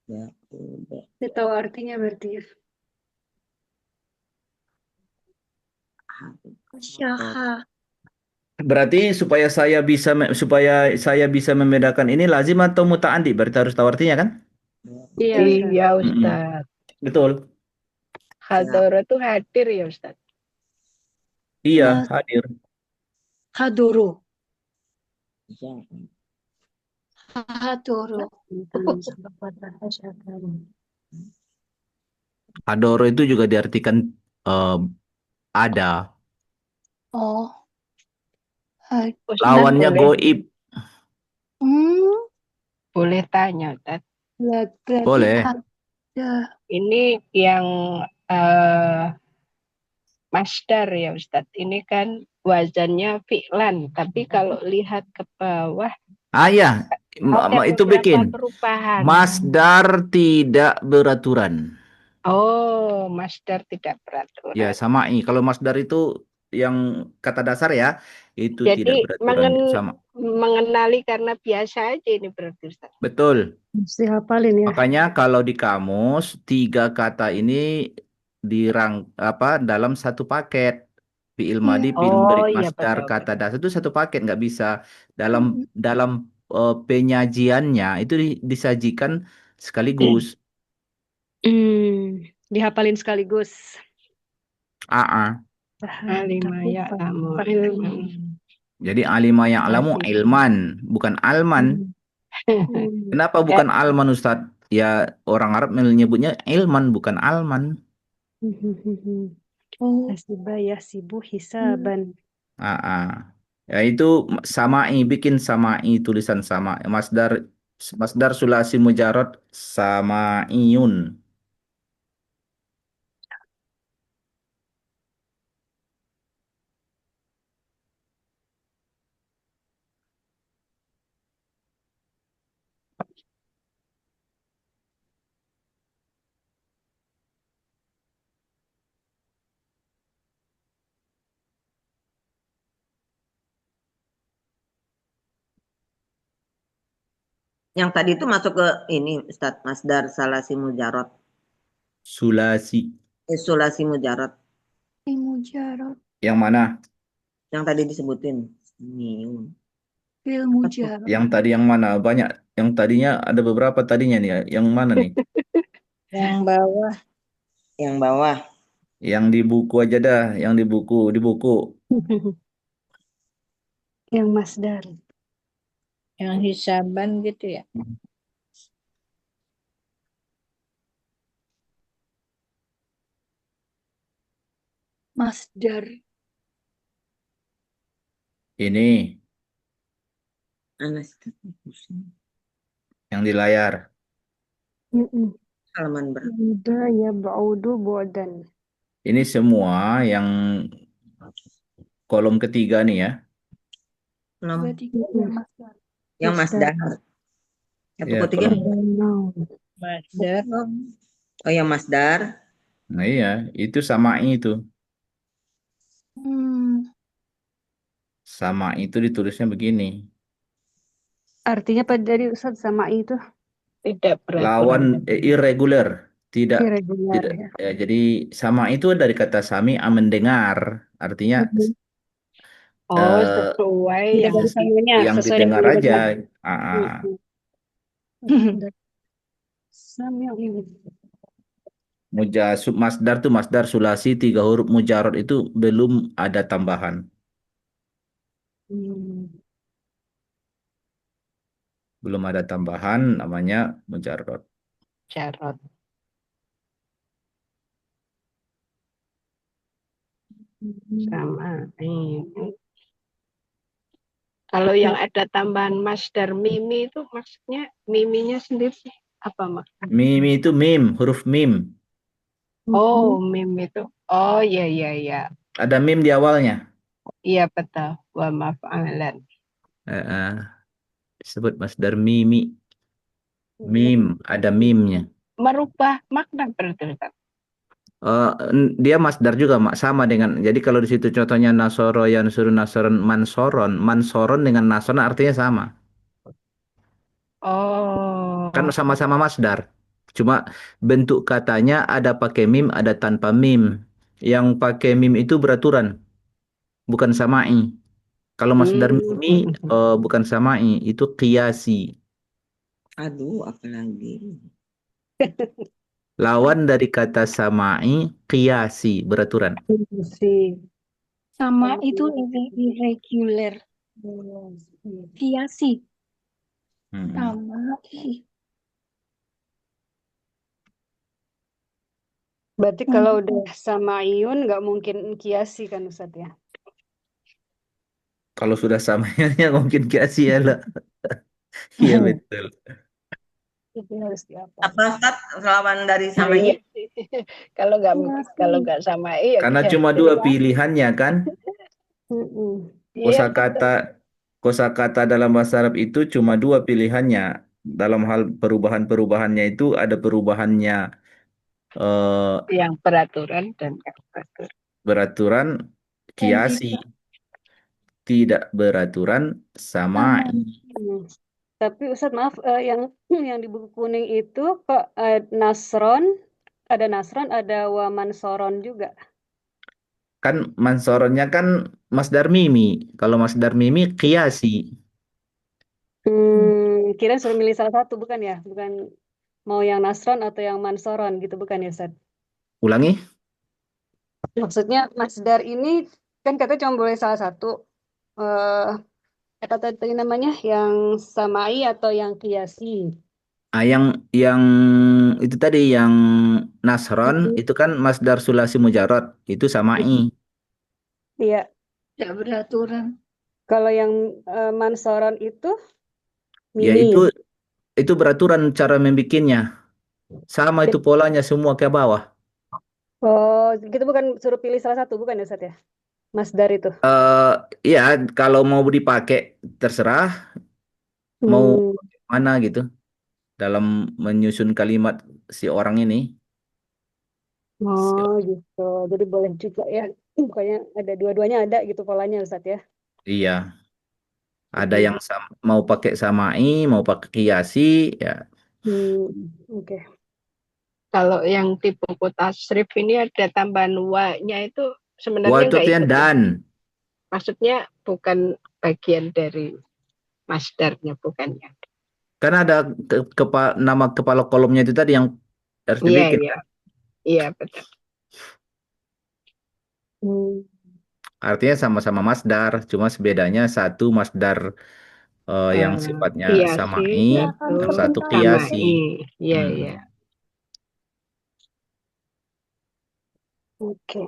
F: Ya, udah.
C: Saya tahu artinya berarti ya.
B: Syaha.
A: Berarti supaya saya bisa membedakan ini lazim atau muta'addi, berarti harus tahu artinya kan?
C: Iya, Ustaz.
D: Iya, Ustaz.
A: Betul.
D: Hador itu hadir ya, Ustaz.
A: Iya,
E: Mas
A: hadir.
E: Hadoro.
F: Iya.
E: Hadoro.
A: Hadoro itu juga diartikan eh, ada.
E: Oh, had.
D: Ustadz
A: Lawannya
D: boleh
A: goib.
E: Hmm,
D: boleh tanya Ustadz.
E: berarti
A: Boleh.
E: ada.
D: Ini yang eh, masdar ya Ustadz. Ini kan wazannya fi'lan, tapi kalau lihat ke bawah
A: Ah ya,
D: ada
A: itu
D: beberapa
A: bikin.
D: perubahan.
A: Masdar tidak beraturan.
D: Oh, masdar tidak
A: Ya,
D: beraturan.
A: sama'i. Kalau masdar itu yang kata dasar ya, itu tidak
D: Jadi
A: beraturan. Sama.
D: mengenali karena biasa aja ini berarti Ustadz.
A: Betul.
C: Mesti hafalin ya.
A: Makanya kalau di kamus, tiga kata ini dalam satu paket. Fi'il madi, fi'il mudhari,
D: Oh iya
A: masdar,
D: betul
A: kata
D: betul.
A: dasar itu satu paket. Nggak bisa dalam dalam penyajiannya itu disajikan sekaligus.
C: Dihafalin sekaligus.
A: Aa.
D: Alima
C: Tapi
D: ya'lamu
C: Pak
D: ilman.
A: Jadi alima ya'lamu ilman, bukan alman. Kenapa bukan alman, Ustadz? Ya orang Arab menyebutnya ilman, bukan alman.
E: Oh,
C: Hasiba yasibu hisaban.
A: Ya itu sama'i, bikin sama'i, tulisan sama. Masdar masdar sulasi mujarad sama'iyun.
F: Yang tadi itu masuk ke ini Ustadz Masdar Salasi Mujarot.
A: Sulasi.
F: Sulasi Mujarot.
E: Mujarab.
A: Yang mana?
F: Yang tadi disebutin. Ini.
E: Fil mujarab.
A: Yang tadi yang mana? Banyak. Yang tadinya ada beberapa tadinya nih. Yang mana nih?
B: Yang bawah.
F: Yang bawah.
A: Yang di buku aja dah. Yang di buku. Di buku.
C: Yang masdar.
B: Yang hisaban gitu ya.
E: Masdar.
A: Ini.
F: Anas.
A: Yang di layar.
F: Halaman berapa?
C: Buda ya ba'udu bu'dan.
A: Ini semua yang kolom ketiga nih ya.
E: Berarti yang masdar.
F: Yang Masdar. Yang
A: Ya,
F: pokok tiga.
B: Masdar.
F: Oh yang Masdar.
A: Nah iya, itu sama'i itu. Sama itu ditulisnya begini.
C: Artinya apa dari Ustadz sama itu?
D: Tidak beraturan.
A: Lawan irregular, tidak
C: Irregular
A: tidak
C: ya.
A: ya, jadi sama itu dari kata sami mendengar, artinya
D: Oh,
A: eh,
D: sesuai
C: Tidak
D: yang
C: dari sananya,
A: yang
C: sesuai dengan
A: didengar aja.
C: mendengar.
A: Ah.
C: Sami ini.
A: Masdar tuh masdar sulasi 3 huruf mujarad itu belum ada tambahan. Belum ada tambahan namanya mujarad.
D: jarot. Sama ini. Kalau yang ada tambahan masdar mimi itu maksudnya miminya sendiri apa maksudnya?
A: Mim itu mim, huruf mim.
D: Oh, mim itu. Oh, iya iya iya.
A: Ada mim di awalnya.
D: Iya betul. Wa maf'alan.
A: Disebut masdar mimi. Mim, ada mimnya.
D: Merubah makna berarti. Ustaz.
A: Dia masdar juga sama dengan, jadi kalau di situ contohnya nasoro yansuru nasoron mansoron dengan nasoron artinya sama, kan
D: Oh.
A: sama-sama masdar, cuma bentuk katanya ada pakai mim ada tanpa mim. Yang pakai mim itu beraturan, bukan samai. Kalau masdar mimi bukan samai, itu qiyasi.
F: Aduh, apalagi.
A: Lawan dari kata samai qiyasi, beraturan.
E: Sama
C: Kalau
E: itu irregular. Kiasi.
A: Mm-mm.
E: Sama.
C: berarti
E: Hmm.
C: kalau udah sama Iun nggak mungkin kiasi kan Ustadz ya?
A: Kalau sudah sama ya mungkin kasih ya lah. Iya betul.
C: Itu harus diapa?
F: Apa Ustaz lawan dari
D: Nah,
F: sama
D: iya
F: I?
D: sih. Kalau nggak kalau
E: Kiasi.
D: nggak sama iya
A: Karena cuma
D: kiasi.
A: dua pilihannya kan.
C: Mm-mm.
D: Iya
A: Kosakata
D: betul.
A: kosakata dalam bahasa Arab itu cuma dua pilihannya. Dalam hal perubahan-perubahannya itu ada perubahannya eh,
D: Yang peraturan dan nggak peraturan.
A: beraturan
E: Dan
A: kiasi,
E: tidak
A: tidak beraturan
E: sama.
A: samai.
C: Hmm. Tapi Ustadz maaf, yang yang di buku kuning itu kok Nasron, ada Nasron, ada Wamansoron juga.
A: Kan mansoronnya kan masdar mimi. Kalau masdar mimi kiasi.
C: Kira suruh milih salah satu bukan ya? Bukan mau yang Nasron atau yang Mansoron gitu bukan ya Ustadz?
A: Ulangi.
C: Maksudnya Masdar ini kan katanya cuma boleh salah satu. eh Apa tadi namanya? Yang samai atau yang kiasi?
A: Ah, yang itu tadi yang nasron
C: Mm-mm.
A: itu kan masdar sulasi mujarad itu samai.
C: Iya.
E: Tidak beraturan.
C: Kalau yang Mansoron itu
A: Ya
C: mimi.
A: itu beraturan cara membikinnya. Sama itu polanya semua ke bawah.
C: Oh, gitu bukan suruh pilih salah satu bukan ya Ustadz ya? Masdar itu.
A: Ya kalau mau dipakai terserah mau
C: Hmm.
A: mana gitu dalam menyusun kalimat si orang ini.
C: Oh,
A: Si-
C: gitu. Jadi boleh juga ya. Pokoknya ada dua-duanya ada gitu polanya Ustadz ya.
A: Iya, ada
C: Hmm.
A: yang mau pakai samai, mau pakai kiasi, ya.
C: Oke.
D: Kalau yang di buku tasrif ini ada tambahan wa-nya itu
A: Wah
D: sebenarnya
A: itu
D: nggak
A: artinya
D: ikut ya.
A: dan.
D: Maksudnya bukan bagian dari masdarnya, bukan ya.
A: Kan ada nama kepala kolomnya itu tadi yang harus
D: Iya,
A: dibikin
D: iya,
A: kan.
D: iya betul.
C: Hmm.
A: Artinya sama-sama masdar, cuma bedanya satu masdar yang
D: Eh,
A: sifatnya
D: kiasi
A: samai,
E: Silakan
D: satu
A: yang satu
E: komentarnya.
A: kiasi.
D: samai. Iya,
A: Hmm.
D: iya.
C: Oke.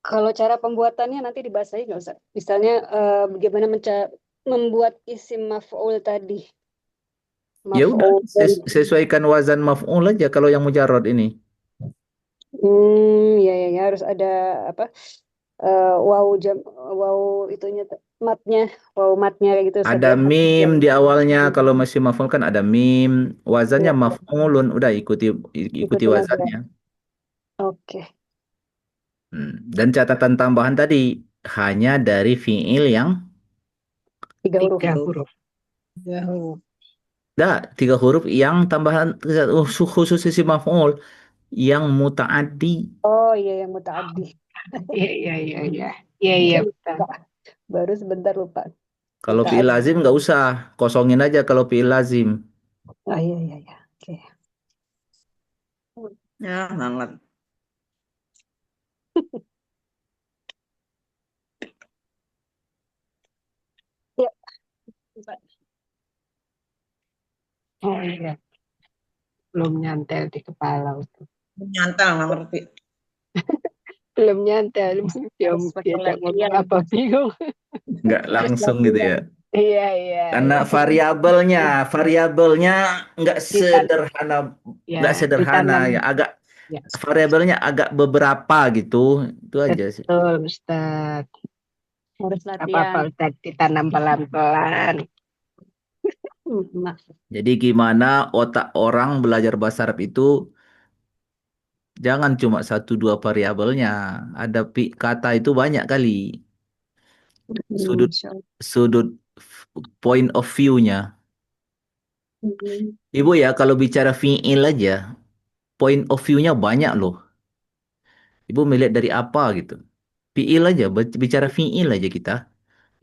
C: Kalau cara pembuatannya nanti dibahas lagi nggak usah. Misalnya bagaimana membuat isim maf'ul tadi.
A: Ya udah,
C: Maf'ul.
A: sesuaikan wazan maf'ul aja kalau yang mujarrad ini.
C: Ya harus ada apa? Wow jam, wow itunya matnya, wow matnya kayak gitu Ustaz
A: Ada
C: ya.
A: mim
C: Jam.
A: di awalnya, kalau masih maf'ul kan ada mim, wazannya
C: Ya,
A: maf'ulun, udah ikuti
C: ikuti aja.
A: wazannya.
C: Oke.
A: Dan catatan tambahan tadi hanya dari fiil yang
C: 3 huruf.
D: 3 huruf.
B: Jauh.
A: tiga huruf yang tambahan khusus isi maf'ul yang muta'addi.
C: Oh iya yang mutaaddi.
D: Iya, iya, iya, iya. Iya, iya betul.
C: Lupa. Baru sebentar lupa.
A: Kalau fiil
C: Mutaaddi.
A: lazim nggak usah, kosongin aja kalau fiil lazim.
C: Oh iya iya iya. Oke.
F: Ya, banget.
C: Ya, Pak.
D: Oh iya, belum nyantel di kepala itu.
F: Nyantel nggak ngerti.
D: Belum nyantel, dia
C: Harus pakai
D: diajak ngomong
C: latihan.
D: apa bingung.
A: Nggak
C: Harus
A: langsung gitu ya.
C: latihan.
D: Iya, iya.
A: Karena variabelnya nggak
D: Ditan
A: sederhana,
D: ya,
A: nggak sederhana
D: ditanam
A: ya, agak
D: ya.
A: variabelnya agak beberapa gitu, itu aja sih.
D: Betul, Ustaz.
C: Harus
D: Apa-apa,
C: latihan.
D: Ustaz, ditanam pelan-pelan.
C: Maaf.
A: Jadi gimana otak orang belajar bahasa Arab itu jangan cuma satu dua variabelnya, ada kata itu banyak kali, sudut
C: Insya Allah.
A: sudut point of view-nya.
C: Hmm.
A: Ibu ya kalau bicara fiil aja, point of view-nya banyak loh. Ibu melihat dari apa gitu. Fiil aja, bicara fiil aja kita,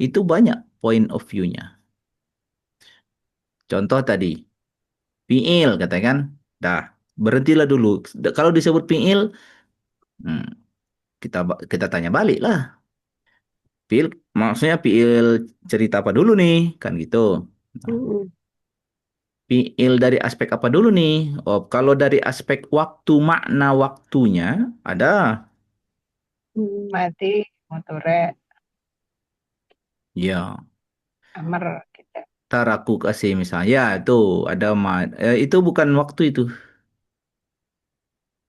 A: itu banyak point of view-nya. Contoh tadi, fiil katakan, dah berhentilah dulu. Kalau disebut fiil, hmm, kita kita tanya balik lah. Fiil, maksudnya fiil cerita apa dulu nih? Kan gitu. Nah,
C: Hmm.
A: fiil dari aspek apa dulu nih? Oh, kalau dari aspek waktu, makna waktunya ada.
D: Mati, motore,
A: Ya,
D: amar gitu.
A: ntar aku kasih misalnya. Ya, itu ada itu bukan waktu itu.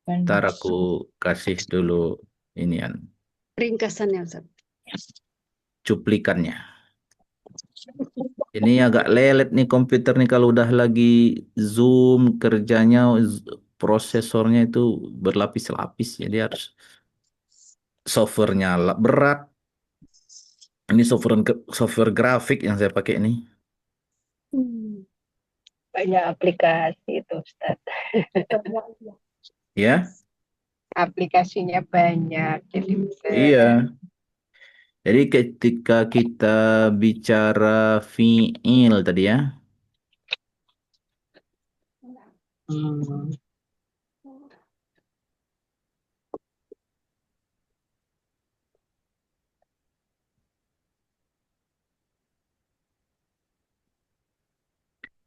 A: Ntar aku kasih dulu inian
C: Ringkasannya Ustaz.
A: cuplikannya. Ini agak lelet nih komputer nih kalau udah lagi Zoom kerjanya prosesornya itu berlapis-lapis jadi harus softwarenya berat. Ini software grafik yang saya pakai ini.
C: Hmm.
D: Banyak aplikasi itu Ustaz.
A: Ya,
D: Aplikasinya banyak, jadi
A: iya. Jadi ketika kita bicara fiil tadi ya,
D: hmm,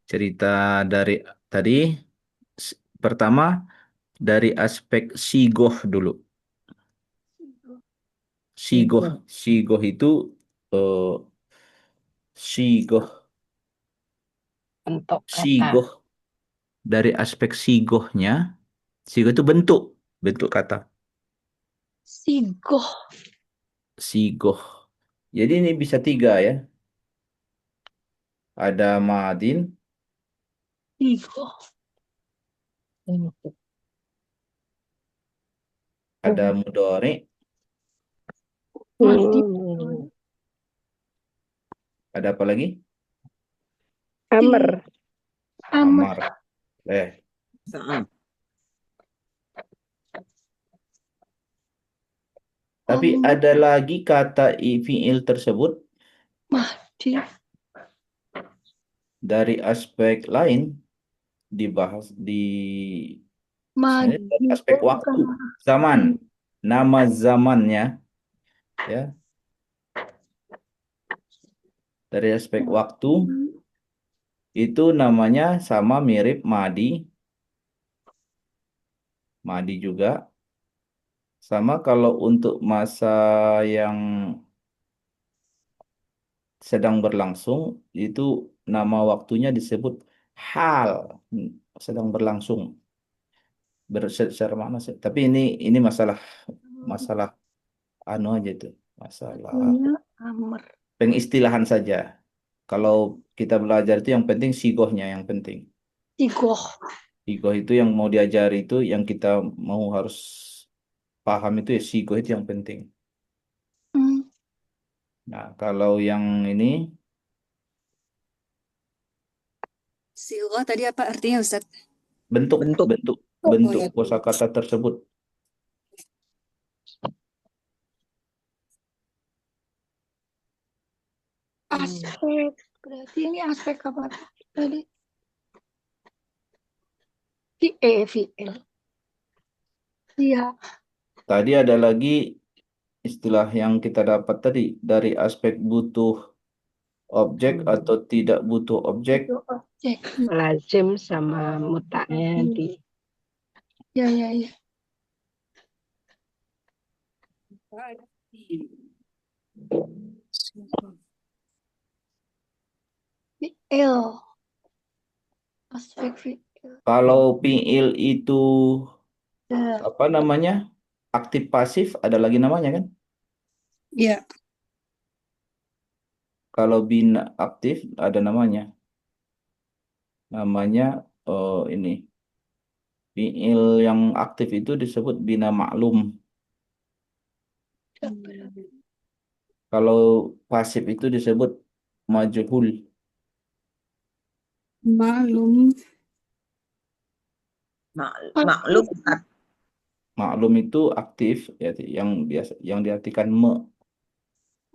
A: cerita dari tadi pertama dari aspek sigoh dulu. Sigoh itu eh, sigoh
D: bentuk kata.
A: sigoh dari aspek sigohnya, sigoh itu bentuk kata.
C: Sigoh.
A: Sigoh. Jadi ini bisa tiga ya. Ada madin,
C: Sigoh.
A: ada mudhari,
C: Madi.
D: Hmm.
A: ada apa lagi?
D: Amar.
A: Amar.
F: Saat.
A: Tapi ada lagi kata fiil tersebut
C: Madi.
A: dari aspek lain dibahas sebenarnya dari aspek waktu, zaman, nama zamannya ya. Dari aspek waktu itu namanya sama mirip Madi juga. Sama kalau untuk masa yang sedang berlangsung itu nama waktunya disebut hal sedang berlangsung. Secara makna sih. Tapi ini masalah anu aja itu. Masalah
C: Amr.
A: pengistilahan saja. Kalau kita belajar itu yang penting sigohnya yang penting.
C: Sigoh.
A: Sigoh itu yang mau diajari itu yang kita mau harus paham itu ya sigoh itu yang penting. Nah, kalau yang ini
C: Sigoh tadi apa artinya Ustaz?
A: bentuk
F: Bentuk.
A: bentuk
C: ya.
A: kosakata tersebut.
E: Aspek. Berarti ini aspek apa tadi? VL. Iya.
A: Tadi ada lagi istilah yang kita dapat tadi dari aspek butuh objek atau tidak butuh objek.
E: Itu objek.
D: Lazim sama mutaknya di
E: Ya, ya, ya. VL. Aspek VL.
A: Kalau fiil itu
E: Ya.
A: apa namanya? Aktif pasif ada lagi namanya kan?
C: Iya.
A: Kalau bina aktif ada namanya. Namanya ini fiil yang aktif itu disebut bina maklum. Kalau pasif itu disebut majhul.
C: Malum.
F: Maklum.
A: Maklum itu aktif ya yang biasa yang diartikan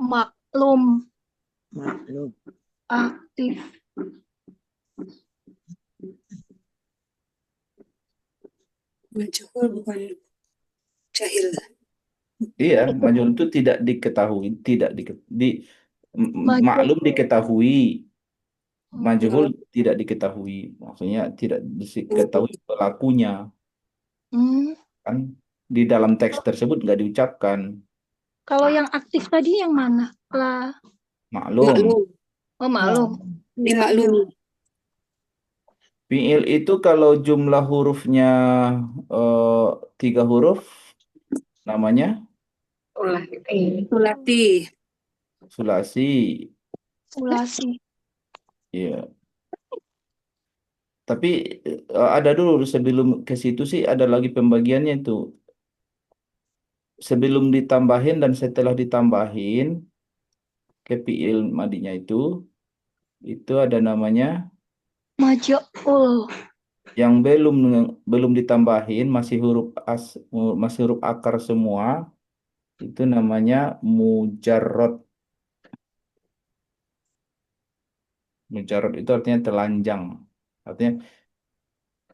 E: Maklum.
F: Maklum.
E: Aktif.
C: Majhul bukan jahil.
A: Iya, majhul itu tidak diketahui, maklum diketahui, majhul tidak diketahui. Maksudnya tidak diketahui pelakunya.
E: Hmm.
A: Kan di dalam teks tersebut nggak diucapkan.
E: Kalau yang aktif tadi yang mana?
A: Maklum.
E: Oh, maklum.
C: Dimaklumi.
A: Fi'il itu kalau jumlah hurufnya 3 huruf, namanya
C: Sulati.
A: sulasi.
E: Sulasi.
A: Iya. Tapi ada dulu sebelum ke situ sih ada lagi pembagiannya itu. Sebelum ditambahin dan setelah ditambahin ke fi'il madinya itu ada namanya
E: Majul.
A: yang belum ditambahin masih huruf akar semua, itu namanya mujarrad. Mujarrad itu artinya telanjang. Artinya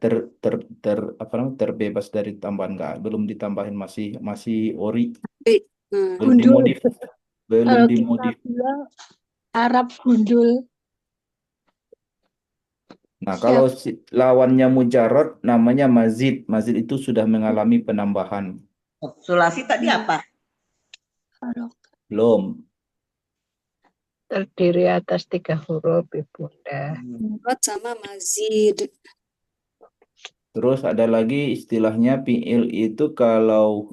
A: ter, ter, apa namanya, terbebas dari tambahan, nggak belum ditambahin, masih ori, belum
E: Gundul.
A: dimodif, belum
E: Kalau kita
A: dimodif.
E: bilang Arab gundul.
A: Nah, kalau lawannya mujarrad namanya mazid. Mazid itu sudah mengalami penambahan.
F: Sulasi tadi apa?
A: Belum.
D: Terdiri atas 3 huruf, Ibunda.
C: Mufrad sama mazid.
A: Terus ada lagi istilahnya fi'il itu kalau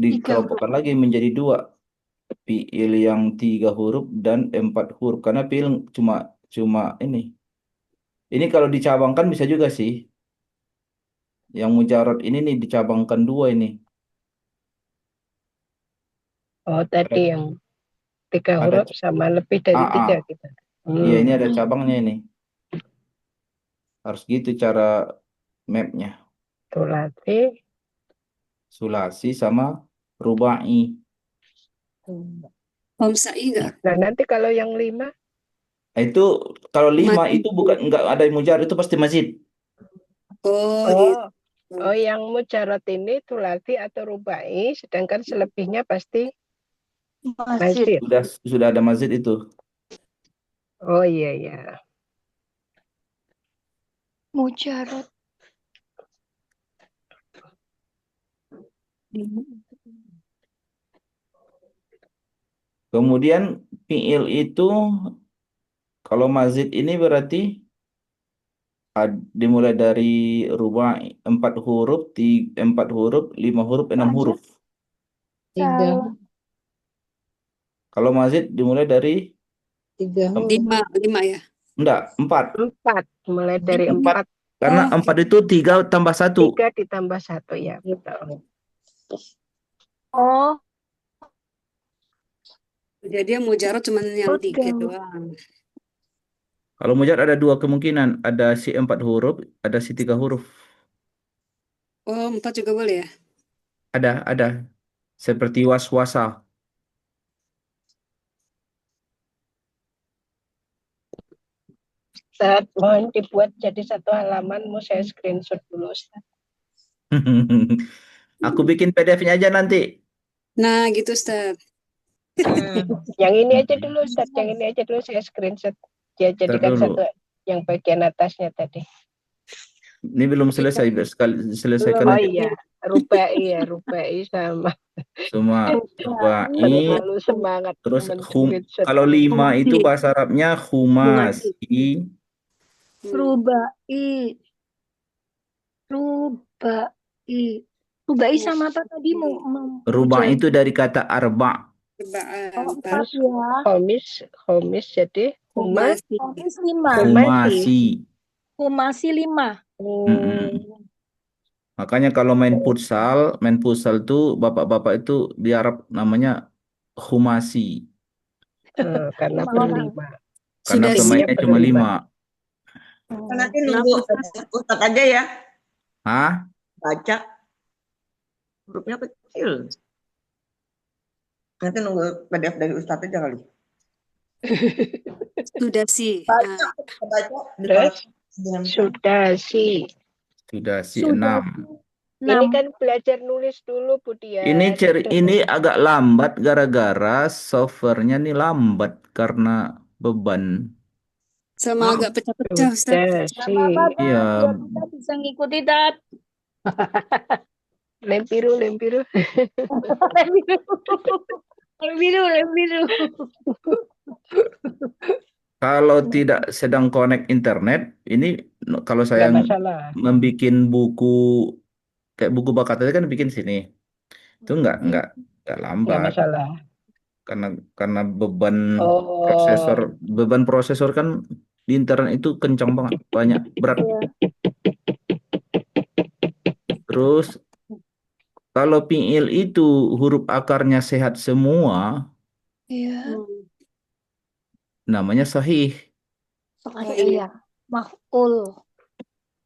A: dikelompokkan lagi menjadi 2. Fi'il yang 3 huruf dan 4 huruf. Karena fi'il cuma ini. Ini kalau dicabangkan bisa juga sih. Yang mujarrad ini nih dicabangkan 2 ini.
D: Oh, tadi yang 3 huruf sama lebih dari 3 gitu.
A: Iya, ini ada cabangnya ini. Harus gitu cara mapnya. Sulasi sama rubai.
C: Homsa'i enggak?
D: Nah, nanti kalau yang 5?
A: Itu kalau 5 itu bukan, enggak ada mujarrad, itu pasti mazid.
D: Oh, yang mujarrad ini sulasi atau rubai, sedangkan selebihnya pasti mazid.
A: Sudah ada mazid itu.
D: Oh iya ya.
E: Mujarrad.
A: Kemudian fi'il itu kalau mazid ini berarti dimulai dari rubai 4 huruf, 4 huruf, 5 huruf, 6 huruf.
B: 3.
A: Kalau mazid dimulai dari
B: 3 huruf.
C: 5 ya?
A: Enggak, 4.
D: 4, mulai dari 4.
A: Karena 4 itu 3 tambah 1.
D: 3 ditambah 1 ya, betul.
E: Oh.
C: Jadi yang mujarrad cuma yang 3 doang.
A: Kalau mujarrad ada 2 kemungkinan, ada si 4 huruf, ada si 3 huruf.
C: Oh, 4 juga boleh ya?
A: Ada. Seperti waswasa.
D: Ustaz, mohon dibuat jadi 1 halaman, mau saya screenshot dulu, Ustaz.
A: Aku bikin PDF-nya aja nanti.
C: Nah, gitu, Ustaz.
D: Yang ini aja dulu, Ustaz. Yang ini aja dulu saya screenshot. Ya, jadikan
A: dulu.
D: 1 yang bagian atasnya tadi.
A: Ini belum selesai, selesaikan
D: Oh
A: aja.
D: iya, rubai sama.
A: Semua rubai.
D: Terlalu semangat.
A: Terus kalau 5 itu bahasa Arabnya khumasi.
E: Rubai. Rubai sama apa tadi?
A: Rubai itu dari kata arba.
D: Khomis jadi
E: Khumasi 5.
A: Makanya kalau main futsal tuh bapak-bapak itu di Arab namanya khumasi.
D: Karena berlima.
A: Karena pemainnya cuma 5.
F: Nanti nunggu Ustaz aja ya.
A: Hah?
F: Baca. Hurufnya kecil. Nanti nunggu PDF dari Ustaz aja kali.
C: Sudah sih.
F: Baca.
D: Sudah sih.
A: 6.
D: Ini
B: 6.
D: kan belajar nulis dulu, Bu
A: Ini
D: Dian.
A: ini agak lambat gara-gara softwarenya nih lambat karena beban.
C: Sama
F: Oh,
C: agak pecah-pecah, Ustaz.
D: Udah
B: Gak
D: sih.
B: apa-apa,
A: Iya,
B: Tat. Biar kita bisa ngikuti, Tat.
D: Lem biru, lem biru.
B: Lem biru. Lem biru, lem biru.
A: kalau tidak sedang connect internet, ini kalau saya
D: Nggak masalah.
A: membuat buku kayak buku bakat tadi kan bikin sini, itu nggak
D: Nggak
A: lambat
D: masalah.
A: karena
D: Oh,
A: beban prosesor kan di internet itu kencang banget, banyak berat. Terus kalau Pingil itu huruf akarnya sehat semua,
E: Iya.
A: namanya sahih.
E: Sahih,
C: iya.
E: iya. Maf'ul.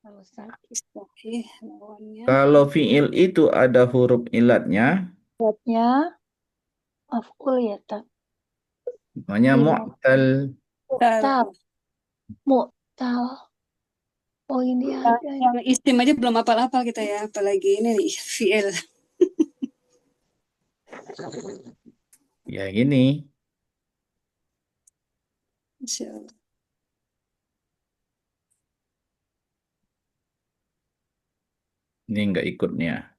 E: Kalau sakit.
C: Sahih lawannya.
A: Kalau fi'il itu ada huruf ilatnya,
E: Buatnya maf'ul ya, Tat.
A: namanya
E: Iya.
A: mu'tal.
E: Mu'tal. Mu'tal. Oh, ini ada.
C: Yang istim aja belum hafal-hafal kita ya, apalagi ini nih, fi'il.
A: Ya gini,
C: Masya Allah.
A: ini nggak ikutnya.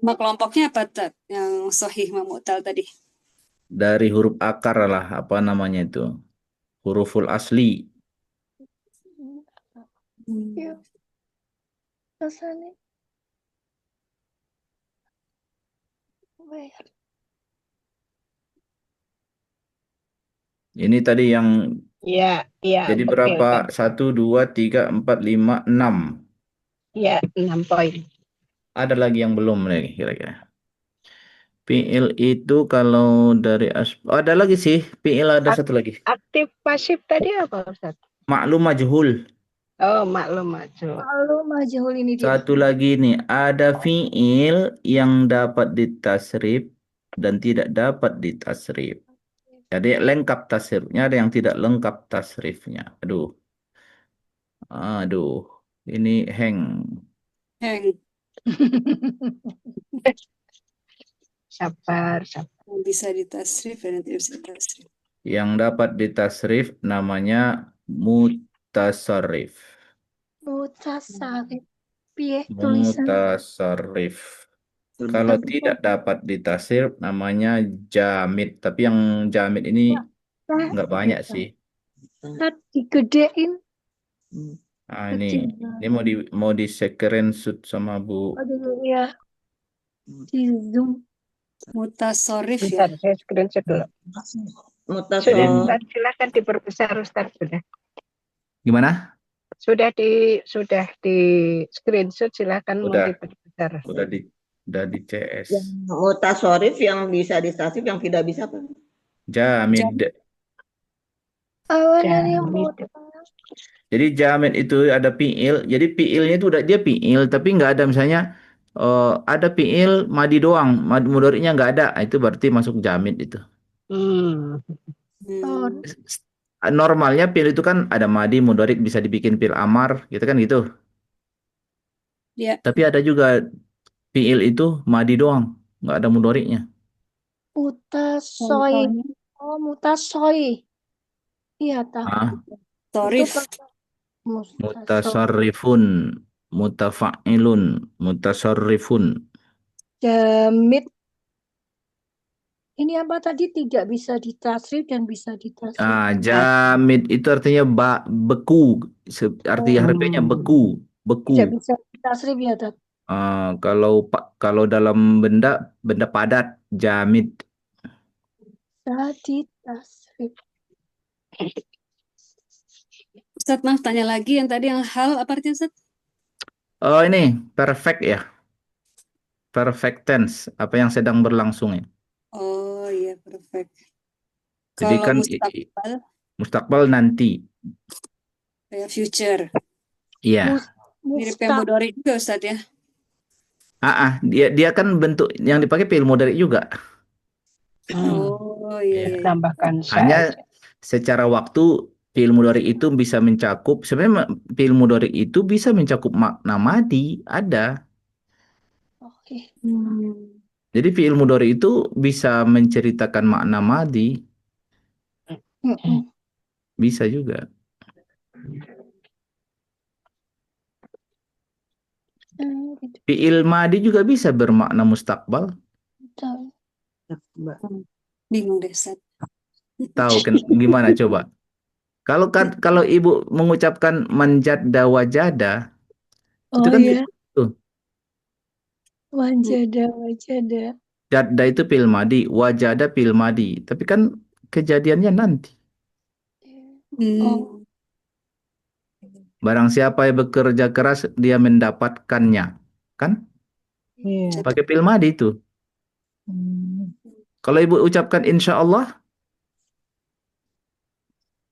C: Nama kelompoknya apa, Tat? Yang sahih mamu'tal tadi.
A: Dari huruf akar lah, apa namanya itu? Huruful asli.
E: Iya. Rasanya. Bayar.
A: Ini tadi yang
D: iya, iya.
A: jadi
D: betul,
A: berapa?
D: Tat.
A: 1, 2, 3, 4, 5, 6.
D: Iya, 6 poin.
A: Ada lagi yang belum lagi kira-kira. Fi'il itu kalau dari oh, ada lagi sih. Fi'il ada satu lagi.
D: Aktif pasif tadi apa, Ustaz?
A: Maklum majhul.
D: Oh, maklum maju.
E: Lalu majhul ini dia.
A: Satu lagi nih, ada fi'il yang dapat ditasrif dan tidak dapat ditasrif. Jadi lengkap tasrifnya, ada yang tidak lengkap tasrifnya. Aduh, ini hang.
C: Heng,
D: Sabar, sabar.
C: yang bisa ditasrif dan tidak bisa ditasrif.
A: Yang dapat ditasrif namanya mutasarrif.
E: Mutasarrif. Piye tulisan?
A: Mutasarrif. Kalau tidak dapat ditasrif namanya jamid. Tapi yang jamid ini nggak banyak sih.
E: Tat digedein.
A: Ah, ini mau di screenshot sama Bu.
E: Aduh, ya. Di zoom.
C: Mutasorif ya.
D: Bentar, saya screenshot dulu. Sudah,
F: mutasor.
D: Ustaz, silakan diperbesar, Ustaz, sudah.
A: Gimana?
D: Sudah di screenshot, silakan mau
A: Udah.
D: diperbesar.
A: Udah di CS.
F: Yang mutasorif yang bisa ditasrif, yang tidak bisa apa?
A: Jamid.
E: Awalan yang
D: Jamid.
A: Jadi jamid itu ada fiil. Jadi fiilnya itu udah dia fiil tapi nggak ada misalnya ada fiil madi doang, madi mudhari'nya nggak ada. Itu berarti masuk jamid itu. Normalnya fiil itu kan ada madi mudhari' bisa dibikin fiil amar, gitu kan gitu.
C: Ya.
A: Tapi ada juga fiil itu madi doang, nggak ada mudhari'nya.
E: Mutasoy. Oh, mutasoy. Iya, tak.
C: Sorif.
A: Mutasarrifun, mutafa'ilun, mutasarrifun.
E: Jamid. Ini apa tadi? Tidak bisa ditasrif dan bisa ditasrif.
A: Jamid itu artinya beku, artinya harfiahnya beku.
E: Tidak bisa ditasrif ya, tak.
A: Kalau dalam benda padat, jamid.
E: Bisa ditasrif.
C: Ustaz, maaf tanya lagi yang tadi yang hal apa artinya, Ustaz?
A: Oh, ini perfect ya. Perfect tense, apa yang sedang berlangsung ya.
C: Oh iya, perfect.
A: Jadi
C: Kalau
A: kan mustakbal nanti.
C: Kayak future.
A: Iya.
C: Mirip yang mudhari juga, Ustaz ya.
A: Dia kan bentuk yang dipakai fi'il mudhari juga.
C: Oh iya.
D: Tambahkan
A: Hanya secara waktu fi'il mudhari itu bisa mencakup, sebenarnya fi'il mudhari itu bisa mencakup makna madi, ada.
E: Oke.
A: Jadi fi'il mudhari itu bisa menceritakan makna madi,
E: Mm-mm.
A: bisa juga.
E: Gitu.
A: Fi'il madi juga bisa bermakna mustakbal.
E: Tahu.
C: Bingung deh, Ustaz.
A: Tahu gimana coba? Kalau ibu mengucapkan manjadda wajada, itu
E: Oh
A: kan
E: ya,
A: tuh,
E: wajada, wajada.
A: jadda itu fi'il madi, wajada fi'il madi. Tapi kan kejadiannya nanti.
E: Oh,
A: Barang siapa yang bekerja keras, dia mendapatkannya. Kan?
B: Iya.
A: Pakai fi'il madi itu.
B: Hmm.
A: Kalau ibu ucapkan insya Allah,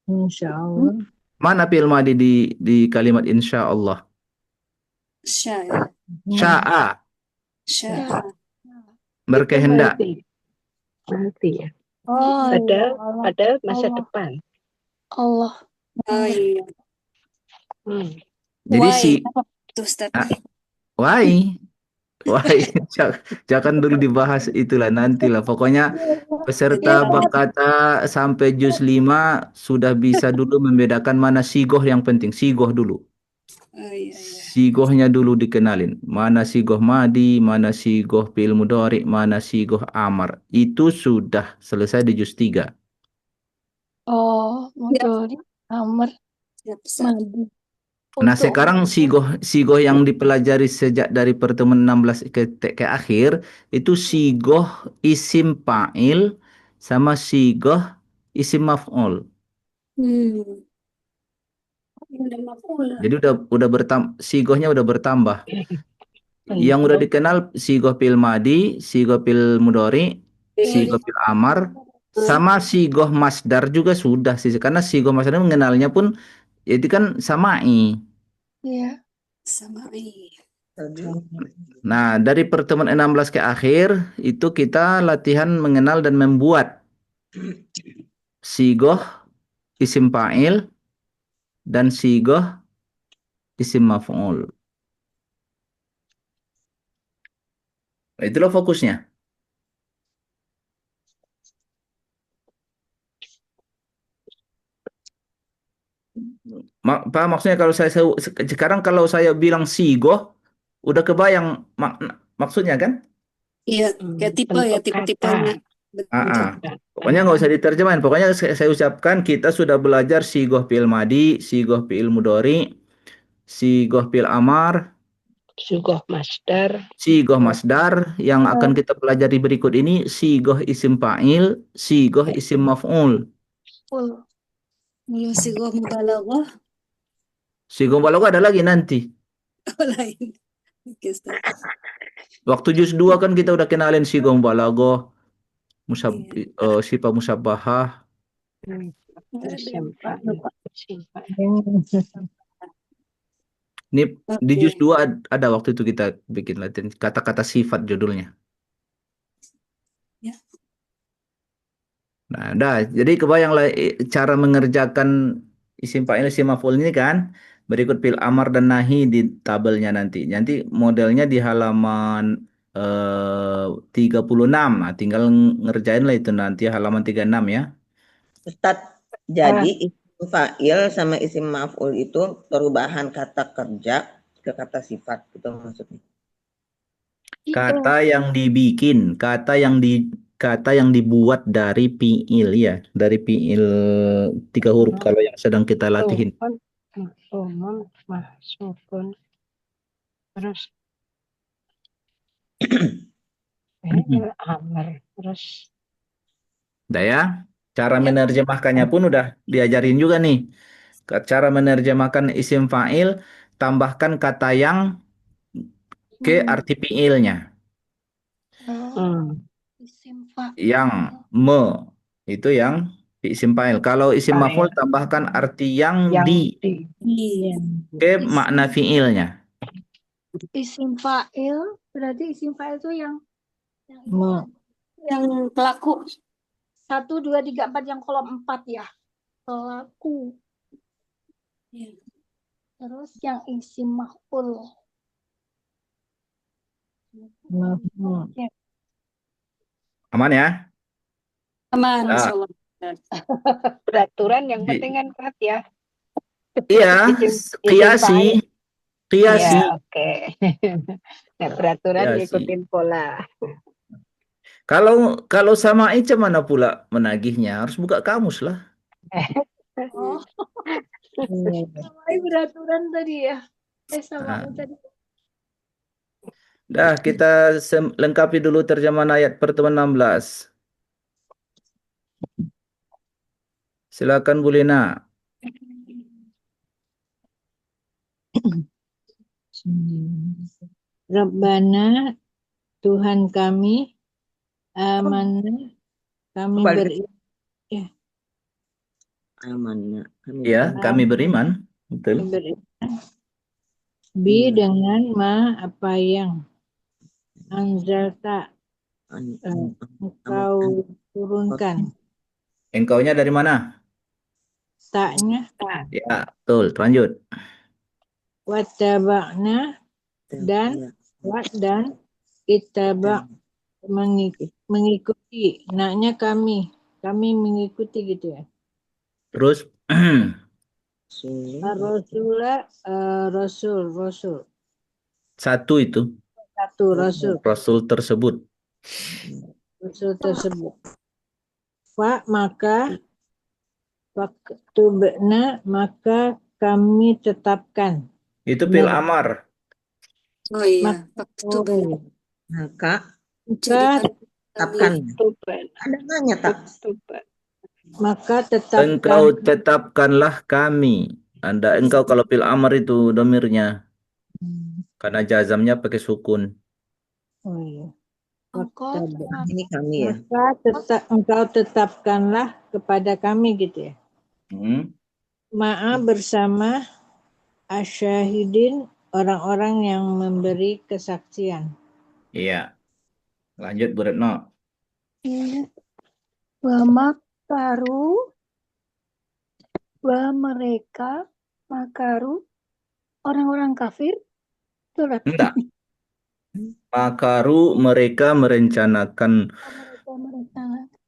B: Insya Allah.
A: mana fi'il madi di kalimat insya Allah?
C: Sya,
A: Sya'a,
C: sya.
E: ya.
D: Itu
A: berkehendak.
D: nanti ya.
E: Oh iya,
D: Padahal masa
E: Allah.
D: depan.
E: Allah.
C: Oh iya.
A: Jadi
C: Why? Apa tuh, Ustaz?
A: why? Why? Jangan dulu dibahas itulah nantilah. Pokoknya peserta bab kata sampai juz 5 sudah bisa dulu membedakan mana sigoh yang penting. Sigoh dulu.
C: Oh iya, iya.
A: Sigohnya dulu dikenalin. Mana sigoh madi, mana sigoh fi'il mudhari, mana sigoh amar. Itu sudah selesai di juz 3.
E: Oh, mudhari, amr,
C: Siap, Ustaz.
E: madi.
A: Nah,
E: Untuk
A: sekarang sigoh yang dipelajari sejak dari pertemuan 16 ke akhir itu sigoh isim fa'il sama sigoh isim maf'ul.
C: Udah maf'ul.
A: Jadi udah bertambah, sigohnya udah bertambah. Yang udah dikenal sigoh fil madi, sigoh fil mudhari, sigoh fil amar, sama sigoh masdar juga sudah sih. Karena sigoh masdar mengenalnya pun itu kan samai.
E: ya.
C: Sama
A: Nah, dari pertemuan 16 ke akhir itu kita latihan mengenal dan membuat sigoh isim fa'il dan sigoh isim maf'ul. Nah, itulah fokusnya. Pak, maksudnya kalau sekarang kalau saya bilang sigoh udah kebayang maksudnya kan?
C: Iya, kayak tipe ya,
D: Bentuk
C: tipe-tipenya.
A: Ah, pokoknya nggak usah diterjemahin. Pokoknya saya ucapkan kita sudah belajar sigoh fi'il madi, sigoh fi'il mudhari, sigoh fi'il amar,
D: Sugoh masdar.
A: sigoh masdar. Yang akan kita pelajari berikut ini sigoh isim fa'il, sigoh isim maf'ul.
E: Full.
C: Kalau sigoh mubalaghah
A: Sigoh balaghah ada lagi nanti.
C: lain. Oke, Ustaz.
A: Waktu juz 2 kan kita udah kenalin sigoh balaghah, sifat musabbahah.
D: Terus yang simpan.
A: Ini di
C: Oke.
A: juz 2 ada waktu itu kita bikin latihan kata-kata sifat judulnya.
C: Ya.
A: Nah, jadi kebayanglah cara mengerjakan isim fa'il isim maf'ul ini kan. Berikut fil amar dan nahi di tabelnya nanti. Nanti modelnya di halaman 36. Nah, tinggal ngerjain lah itu nanti halaman 36 ya.
F: Ustadz, jadi isim fa'il sama isim maf'ul itu perubahan kata kerja ke kata sifat, gitu maksudnya.
A: Kata yang dibikin, kata yang dibuat dari fi'il ya, dari fi'il 3 huruf kalau yang sedang kita latihin.
D: Masukun. Terus amar. Terus
A: Udah ya, cara menerjemahkannya pun udah diajarin juga nih. Cara menerjemahkan isim fa'il, tambahkan kata yang ke arti fi'ilnya.
E: Isim fa'il.
A: Yang itu yang isim fa'il. Kalau isim maf'ul tambahkan arti yang di ke makna fi'ilnya.
E: Isim fa'il berarti isim fa'il itu yang
C: pelaku
E: 1, 2, 3, 4 yang kolom 4 ya. Pelaku. Terus yang isim maf'ul.
B: Hmm.
A: Aman ya?
C: Aman,
A: Ah,
C: insya Allah.
D: Peraturan yang
A: di-
D: penting kan Kak ya.
A: iya,
D: Isim isim
A: kiasi,
D: fa'il.
A: kiasi,
D: Ya, oke. Nah, peraturan
A: kiasi.
D: ngikutin pola.
A: Kalau kalau sama Ica mana pula menagihnya? Harus buka kamus lah.
E: Oh,
B: Iya.
E: sama beraturan tadi ya. Sama
A: Nah,
E: tadi.
A: dah kita lengkapi dulu terjemahan ayat pertemuan 16. Silakan Bu Lina.
B: Rabbana Tuhan kami amanah kami
F: Balik
B: beriman
F: amanah. Kami
A: Ya,
F: beriman.
A: kami beriman. Betul.
B: bi dengan apa yang anzalta engkau turunkan
A: Engkaunya dari mana?
B: taknya
A: Ya, betul. Lanjut.
B: wattaba'na dan dan itaba mengikuti naknya kami mengikuti gitu ya.
A: Terus
B: Rasulullah rasul
A: satu itu
B: satu
A: Rasul tersebut.
B: rasul tersebut maka maka kami tetapkan
A: Itu fil amar.
C: Oh iya,
B: oh,
F: Maka
C: jadikan
F: tetapkan.
D: Tuban.
F: Ada nanya tak?
D: Tuban.
B: maka tetapkan
A: Engkau tetapkanlah kami. Engkau kalau fil amar itu domirnya. Karena jazamnya pakai sukun.
B: oh, iya.
E: Engkau tetap
F: Ini kami ya.
B: Maka engkau tetapkanlah kepada kami gitu ya.
A: Hmm.
B: Ma'a bersama asyahidin orang-orang yang memberi kesaksian.
A: Iya. Lanjut Bu Retno.
E: wa makaru wa mereka makaru orang-orang kafir. Surat.
A: Enggak. Makaru mereka merencanakan.
E: Mereka merencanakan.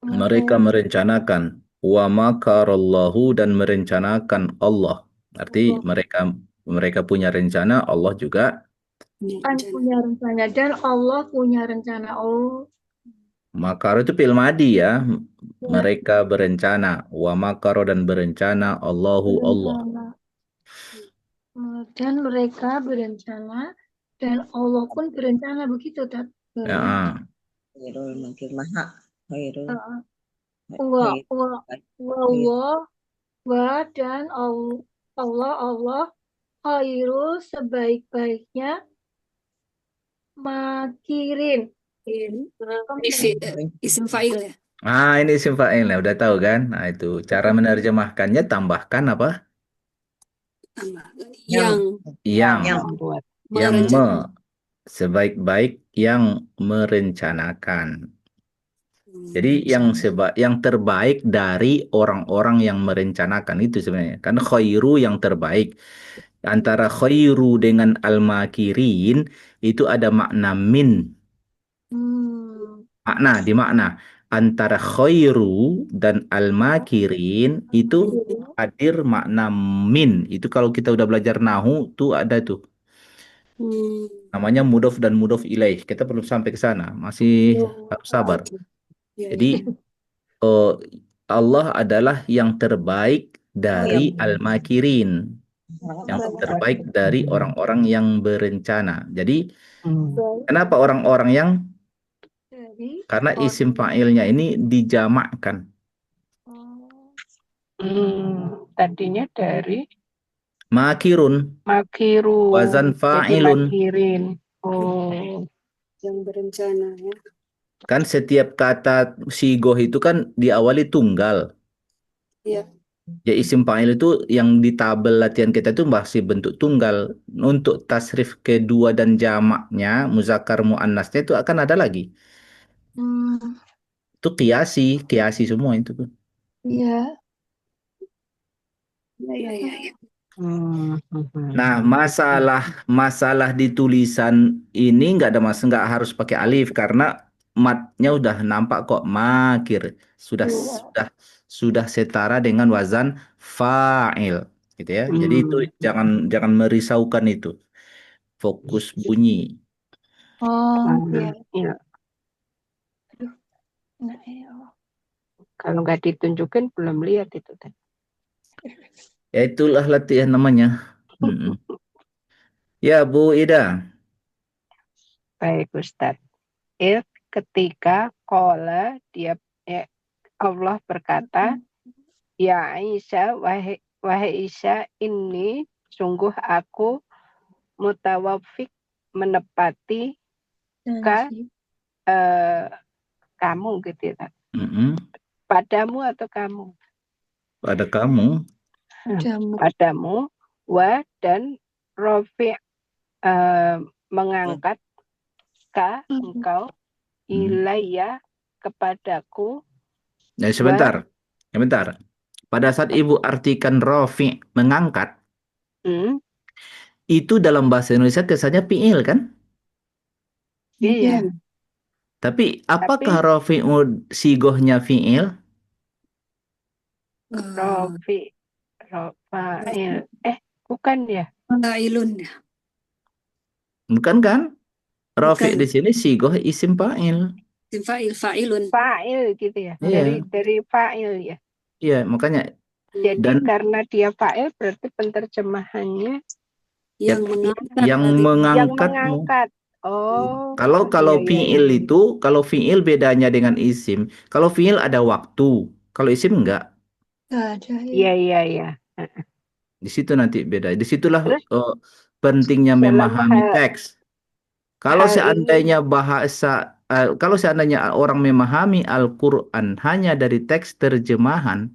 A: Mereka merencanakan. Wa makarallahu dan merencanakan Allah. Arti mereka punya rencana, Allah juga.
E: Kan punya rencana dan Allah punya rencana. Oh,
A: Makar itu fil madi ya. Mereka berencana. Wa makaro dan berencana. Allahu Allah.
E: berencana. Dan mereka berencana dan Allah pun berencana begitu tak?
A: Ya,
F: Khairul makin maha. Khairul.
E: Wa dan Allah khairu sebaik-baiknya makirin.
C: Isim fa'il ya.
A: ini isim fa'il ya, udah tahu kan? Nah, itu cara menerjemahkannya tambahkan apa? Yang
D: Buat.
A: sebaik-baik yang merencanakan. Jadi yang terbaik dari orang-orang yang merencanakan itu sebenarnya. Kan khairu yang terbaik. Antara khairu dengan al-makirin itu ada makna min. Di makna antara khairu dan al-makirin itu hadir makna min. Itu kalau kita udah belajar nahu tuh ada tuh. Namanya mudhof dan mudhof ilaih. Kita belum sampai ke sana, masih harus sabar. Jadi Allah adalah yang terbaik dari al-makirin, yang terbaik dari orang-orang yang berencana. Jadi kenapa orang-orang yang? Karena isim fa'ilnya ini dijamakkan.
D: Tadinya dari
A: Makirun,
D: makiru.
A: wazan
D: Jadi
A: fa'ilun.
D: makirin. Oh.
C: Yang berencana ya.
A: Kan setiap kata sigoh itu kan diawali tunggal.
C: Iya.
A: Ya isim fa'il itu yang di tabel latihan kita itu masih bentuk tunggal. Untuk tasrif kedua dan jamaknya, muzakkar muannasnya itu akan ada lagi. Itu kiasi semua itu.
E: Iya.
C: Ya.
A: Nah, masalah di tulisan ini nggak ada nggak harus pakai alif karena matnya udah nampak kok makir sudah setara dengan wazan fa'il gitu ya. Jadi itu jangan jangan merisaukan itu. Fokus bunyi.
E: Oh, iya.
C: Iya.
E: Nah, iya.
C: Kalau nggak ditunjukin belum lihat itu tadi.
A: Ya itulah latihan namanya. Mm-mm. Ya Bu Ida.
D: Baik Ustadz. Ketika kola dia Allah berkata, ya Aisyah, wahai Aisyah, ini sungguh aku mutawafik menepati
E: Janji.
D: kamu gitu ya.
A: Mm-mm.
D: Padamu atau kamu?
A: Pada kamu.
E: Jamu.
D: Padamu wa dan rofi mengangkat ka engkau ilayya kepadaku.
A: Nah, sebentar. Sebentar. Pada saat Ibu artikan rofi mengangkat, itu dalam bahasa Indonesia kesannya fi'il kan?
D: Iya.
A: Tapi apakah rofi'u sigohnya fi'il?
D: Rofi rofail. Bukan ya?
E: Fa'ilun.
A: Bukan kan? Rofi
E: Bukan.
A: di sini sigoh isim fa'il.
E: Fa'ilun.
D: Fa'il gitu ya.
A: Iya.
D: Dari fa'il ya.
A: Iya, makanya
D: Jadi karena dia fa'il berarti penterjemahannya
E: yang mengangkat.
A: yang mengangkatmu.
D: Oh.
A: Kalau
D: iya,
A: fi'il
D: iya.
A: itu, kalau fi'il bedanya dengan isim. Kalau fi'il ada waktu, kalau isim enggak.
E: Gak ada ya.
D: Iya.
A: Di situ nanti beda. Disitulah
D: Terus
A: pentingnya
D: dalam
A: memahami teks. Kalau
D: hal ini
A: seandainya kalau seandainya orang memahami Al-Quran hanya dari teks terjemahan,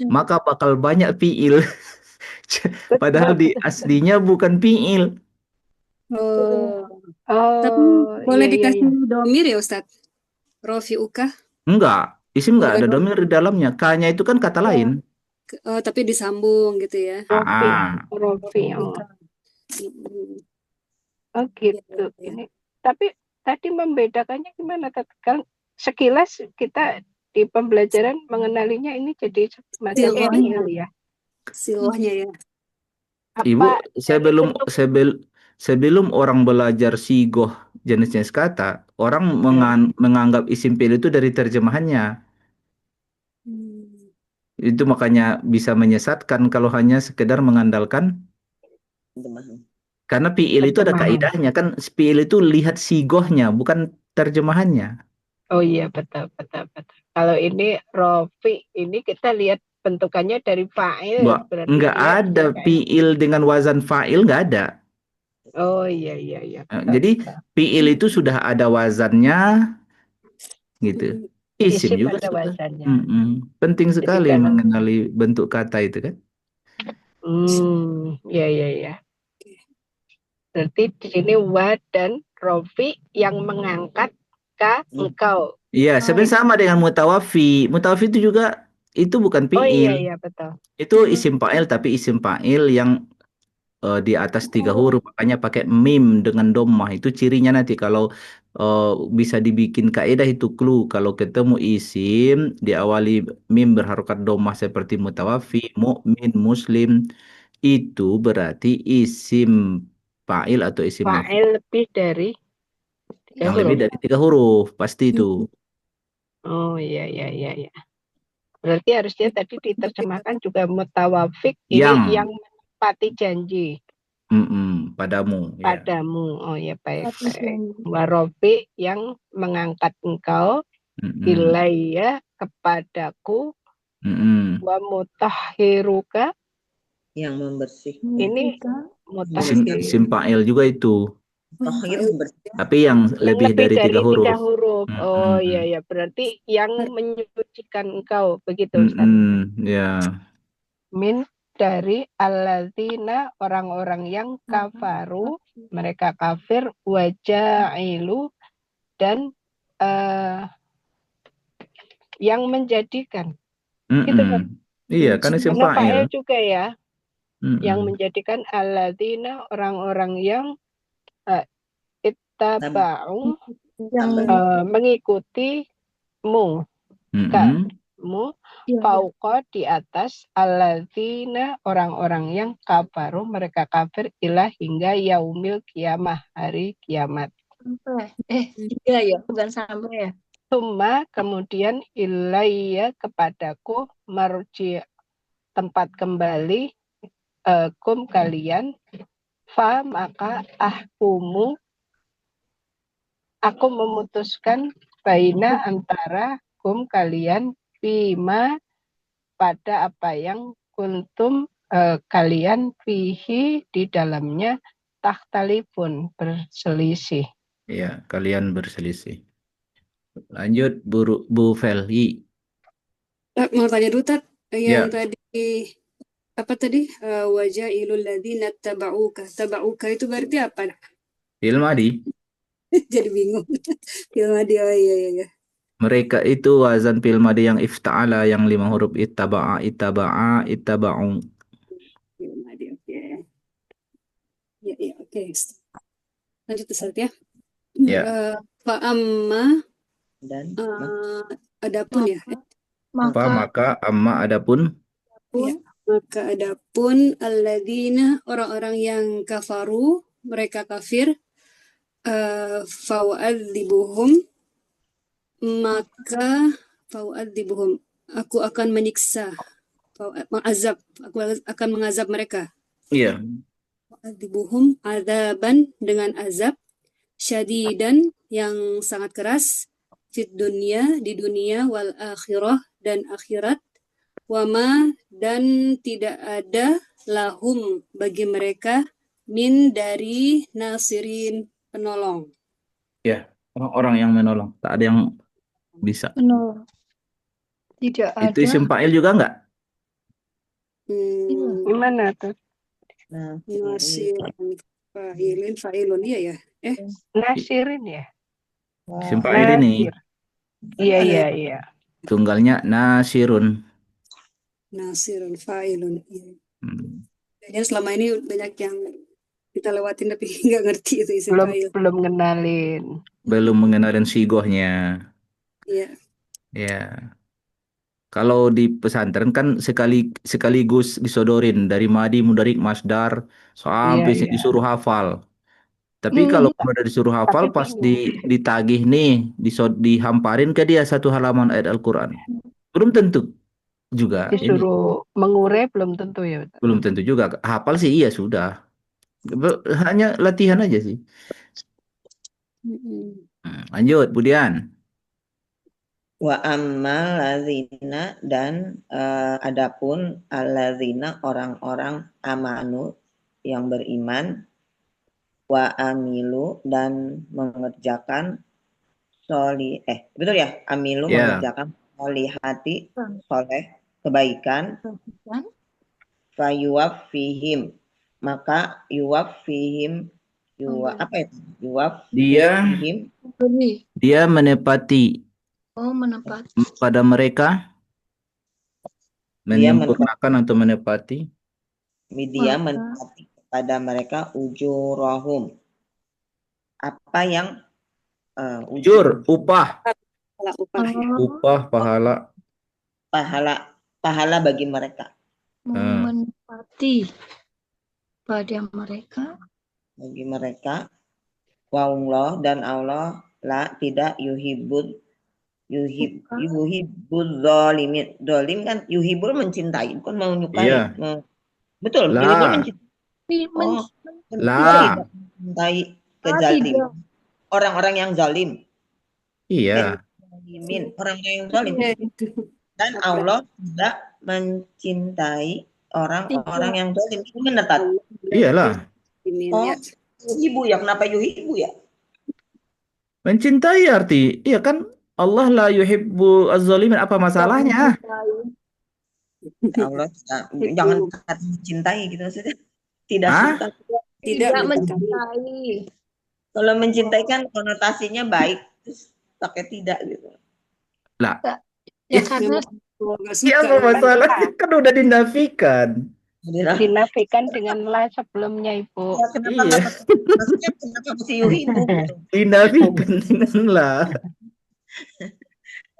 A: maka bakal banyak fi'il. Padahal di aslinya bukan fi'il.
E: Tapi boleh dikasih domir ya Ustadz? Rofi'uka?
A: Enggak, isim enggak ada
E: Enggak.
A: domir di dalamnya. K-nya itu kan kata lain.
E: Tapi disambung gitu ya.
D: Rofi. Oh gitu. Ini tapi tadi membedakannya gimana? Kan sekilas kita di pembelajaran mengenalinya ini jadi semacam fi'il ya.
E: Silahnya ya.
A: Ibu, sebelum orang belajar sigoh jenis-jenis kata, orang menganggap isim fi'il itu dari terjemahannya. Itu makanya bisa menyesatkan kalau hanya sekedar mengandalkan. Karena fi'il itu ada kaidahnya kan, fi'il itu lihat sigohnya bukan terjemahannya.
D: Oh iya betul. Kalau ini rofi ini kita lihat bentukannya dari fa'il.
A: Enggak ada fi'il dengan wazan fa'il, enggak ada.
D: Oh iya.
A: Jadi fi'il itu sudah ada wazannya gitu. Isim juga
D: ada
A: sudah.
D: wazannya.
A: Penting sekali mengenali bentuk kata itu kan.
D: Iya. Berarti di sini wa dan rofi yang mengangkat ka engkau.
A: Iya, sebenarnya sama dengan mutawafi. Mutawafi itu juga itu bukan fi'il.
D: Oh iya betul.
A: Itu isim fa'il tapi isim fa'il yang di atas 3 huruf, makanya pakai mim dengan dhammah. Itu cirinya nanti kalau bisa dibikin kaidah itu clue. Kalau ketemu isim diawali mim berharokat dhammah seperti mutawafi, mukmin, muslim, itu berarti isim fa'il atau isim maf'ul.
D: Fa'il lebih dari 3
A: Yang
D: huruf.
A: lebih dari 3 huruf pasti itu.
D: Oh iya. Berarti harusnya tadi diterjemahkan juga mutawafik ini yang menepati janji.
A: Padamu.
D: Oh ya baik. Warofi yang mengangkat engkau ilayya kepadaku. Wa mutahhiruka
F: yang membersih.
D: Ini mutahhir.
A: Isim fa'il juga itu. Tapi yang lebih dari 3 huruf.
D: Oh iya. Berarti yang menyucikan engkau begitu Ustaz.
A: Ya.
D: Min dari alladzina orang-orang yang kafaru, mereka kafir, waja'ilu dan yang menjadikan. Gitu kan?
A: Iya, kan isim fa'il
D: juga ya. yang
A: Mm-mm.
D: menjadikan alladzina orang-orang yang ittaba'u
B: Yang
D: mengikutimu
A: Mm-mm.
D: kamu
B: iya,
D: fauqa di atas alladzina orang-orang yang kafaru mereka kafir ilah hingga yaumil kiamah hari kiamat.
B: sampai. Iya ya, bukan sampai ya.
D: Summa kemudian ilayya kepadaku marji tempat kembali kum kalian fa maka ahkumu aku memutuskan baina antara kum kalian bima pada apa yang kuntum kalian fihi di dalamnya tahtalifun berselisih.
A: Ya, kalian berselisih. Lanjut, Bu Feli.
C: Mau tanya dulu, Tat. Yang
A: Ya,
C: tadi, apa tadi? Wajailul ladzina taba'uka itu berarti apa?
A: Fil Madi.
C: Jadi bingung. Film dia, oh iya, iya.
A: Mereka itu wazan fil madi yang ifta'ala yang 5 huruf ittaba'a, ittaba'u.
C: Film dia, oke. Ya, iya, oke. Lanjut Ustaz ya.
A: Ya,
C: Fa'amma
F: Dan
C: adapun ya.
A: apa
B: Maka
A: maka amma adapun
C: Ya, maka adapun alladzina orang-orang yang kafaru, mereka kafir, fa'u'adzibuhum maka fa'u'adzibuhum aku akan menyiksa, mengazab, aku akan mengazab mereka.
A: iya,
C: Fa'u'adzibuhum azaban dengan azab syadidan yang sangat keras fit dunia di dunia wal akhirah dan akhirat wama dan tidak ada lahum bagi mereka min dari nasirin penolong.
A: ya, orang-orang yang menolong, tak ada yang bisa.
B: benar. Tidak
A: Itu
B: ada.
A: isim fa'il juga enggak?
D: Gimana tuh?
C: Nasirin fa'ilun iya ya.
D: Nasirin ya?
A: Isim fa'il ini
D: Nasir. Iya, iya, iya.
A: tunggalnya nasirun.
C: Nasirun fa'ilun. Iya.
A: Hmm.
C: Jadi selama ini banyak yang kita lewatin tapi nggak ngerti itu isim
D: Belum
C: fa'il.
D: belum ngenalin.
A: Belum mengenalin sigohnya.
C: Iya.
A: Ya. Kalau di pesantren kan sekaligus disodorin dari madi, mudarik, masdar sampai
D: Iya, iya.
A: disuruh hafal. Tapi kalau udah disuruh hafal
D: Tapi
A: pas
D: bingung.
A: ditagih nih, dihamparin ke dia satu halaman ayat Al-Qur'an. Belum tentu juga ini.
D: Disuruh mengurai belum tentu ya.
A: Belum tentu juga. Hafal sih iya sudah. Hanya latihan aja sih. Lanjut, Budian.
F: wa ammal ladzina dan adapun alladzina orang-orang amanu yang beriman wa amilu dan mengerjakan betul ya, amilu
A: Ya.
F: mengerjakan solihati soleh kebaikan fayuwaf fihim maka yuwaf fihim apa itu yuwaf fihim
A: Dia menepati
B: menepati
A: pada mereka menyempurnakan atau menepati
F: dia menepati kepada mereka ujurahum apa yang
A: ujur, upah,
F: pahala bagi mereka
B: menepati pada mereka
F: bagi mereka wallah dan Allah la tidak yuhibbul zalimin. Zalim kan yuhibbul mencintai, bukan menyukai.
A: Iya.
F: Betul,
A: La.
F: yuhibbul mencintai.
A: La.
F: Mencintai kezaliman. Orang-orang yang zalim.
A: Iya.
F: Orang-orang yang zalim. Dan Allah tidak mencintai orang-orang yang zalim. Itu benar, Tat?
A: Iyalah.
F: Yuhibbu ya, kenapa yuhibbu ya?
A: Mencintai arti, iya kan Allah la yuhibbu az-zalimin, apa masalahnya?
F: Allah jangan kata mencintai gitu maksudnya. Tidak suka.
C: Tidak
B: mencintai.
F: Kalau mencintai kan konotasinya baik, terus pakai tidak gitu.
A: Lah.
B: Ya karena
A: Iya apa masalahnya? Kan udah dinafikan.
D: Dinafikan dengan la sebelumnya, Ibu.
F: Ya, kenapa
A: Iya.
F: nggak pakai? Maksudnya kenapa mesti yuhibu gitu?
A: Dinafikan dengan lah.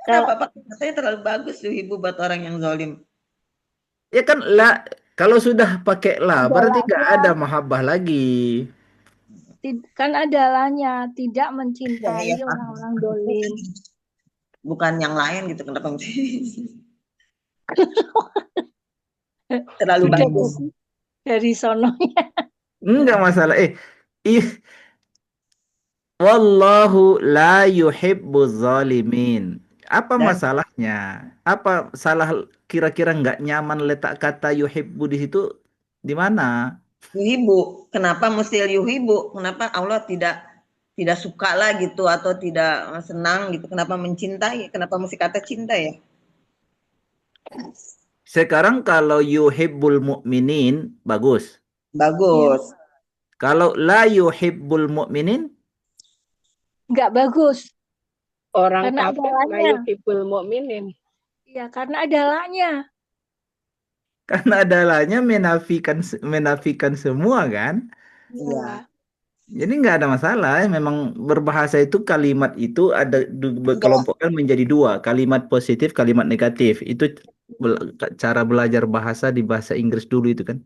F: Kenapa pakai katanya terlalu bagus yuhibu buat orang yang zalim?
A: Ya kan lah, kalau sudah pakai lah
E: Ada
A: berarti nggak
E: lahnya.
A: ada mahabbah lagi.
E: Kan ada lahnya, tidak
F: Ya,
E: mencintai
F: ya, paham.
E: orang-orang dolim.
F: Bukan yang lain gitu, kenapa mesti terlalu
E: Sudah
F: bagus.
E: dari sononya.
A: Enggak masalah. Ih, wallahu la yuhibbuz zalimin. Apa
F: Dan
A: masalahnya? Apa salah kira-kira nggak nyaman letak kata yuhibbu di situ di mana?
F: yuhibu, kenapa mesti yuhibu? Kenapa Allah tidak suka lah gitu atau tidak senang gitu? Kenapa mencintai? Kenapa mesti kata cinta ya?
A: Sekarang kalau yuhibbul mu'minin bagus.
F: Bagus.
A: Kalau la yuhibbul mu'minin
E: Nggak bagus.
D: Orang
E: Karena ada
D: kafir la
E: lahnya.
D: yuhibbul mu'minin.
E: Ya, karena ada lahnya.
A: karena adalahnya menafikan semua kan?
F: Iya.
A: Jadi nggak ada masalah. Memang berbahasa itu kalimat itu ada kelompokkan menjadi dua, kalimat positif, kalimat negatif. Itu cara belajar bahasa di bahasa Inggris dulu itu kan.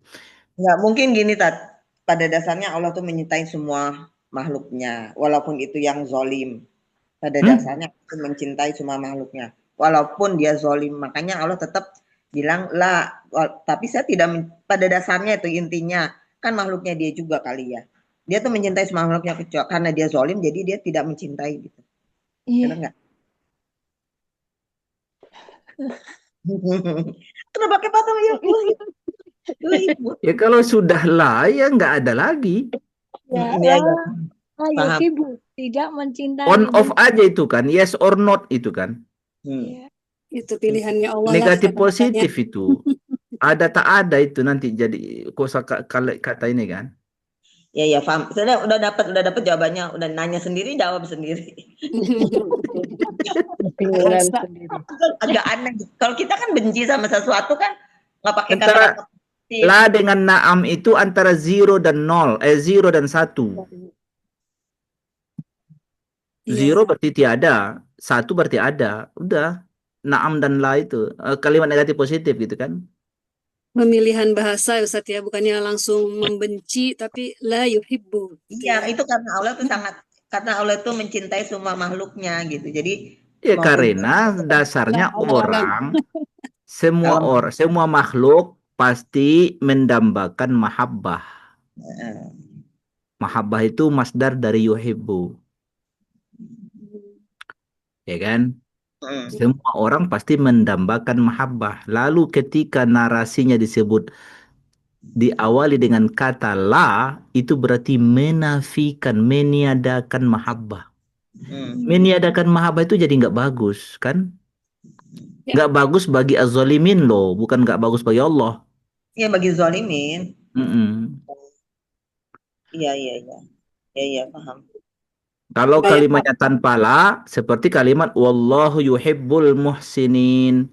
F: Nggak mungkin gini, Tat. Pada dasarnya Allah tuh menyintai semua makhluknya, walaupun itu yang zolim. Pada dasarnya itu mencintai semua makhluknya, walaupun dia zolim. Makanya Allah tetap bilang lah, tapi saya tidak pada dasarnya itu intinya kan makhluknya dia juga kali ya. Dia tuh mencintai semua makhluknya kecuali karena dia zolim, jadi dia tidak mencintai gitu.
E: Iya.
F: Benar nggak? Kenapa pakai patah ya?
A: Ya kalau sudah lah ya nggak ada lagi.
E: Ya,
F: Ya, ya.
E: lah yuhibbu, tidak mencintai.
A: On off aja itu kan, yes or not itu kan.
E: Iya.
C: Itu pilihannya Allah lah.
A: Negatif
C: kata-katanya.
A: positif itu. Ada tak ada itu nanti jadi kata ini kan.
F: Ya, paham. Saya udah dapat jawabannya, udah nanya sendiri, jawab sendiri.
D: Bingungan sendiri.
F: Agak aneh. Kalau kita kan benci sama sesuatu kan nggak pakai
A: Antara
F: kata positif.
A: la dengan na'am itu antara 0 dan 0, 0 dan 1. 0 berarti tiada, 1 berarti ada. Udah. Na'am dan la itu kalimat negatif positif gitu kan.
C: Pemilihan bahasa Ustaz ya, bukannya langsung membenci tapi la yuhibbu.
F: Iya, itu karena Allah itu mencintai semua makhluknya gitu. Jadi
A: Ya karena dasarnya orang semua makhluk pasti mendambakan mahabbah. Mahabbah itu masdar dari yuhibbu. Ya kan? Semua orang pasti mendambakan mahabbah. Lalu ketika narasinya disebut diawali dengan kata la, itu berarti menafikan, meniadakan mahabbah. Meniadakan mahabbah itu jadi nggak bagus, kan? Nggak bagus bagi az-zalimin loh, bukan nggak bagus bagi Allah.
F: Iya, bagi zalimin. Iya, paham.
A: Kalau kalimatnya tanpa la, seperti kalimat wallahu yuhibbul muhsinin.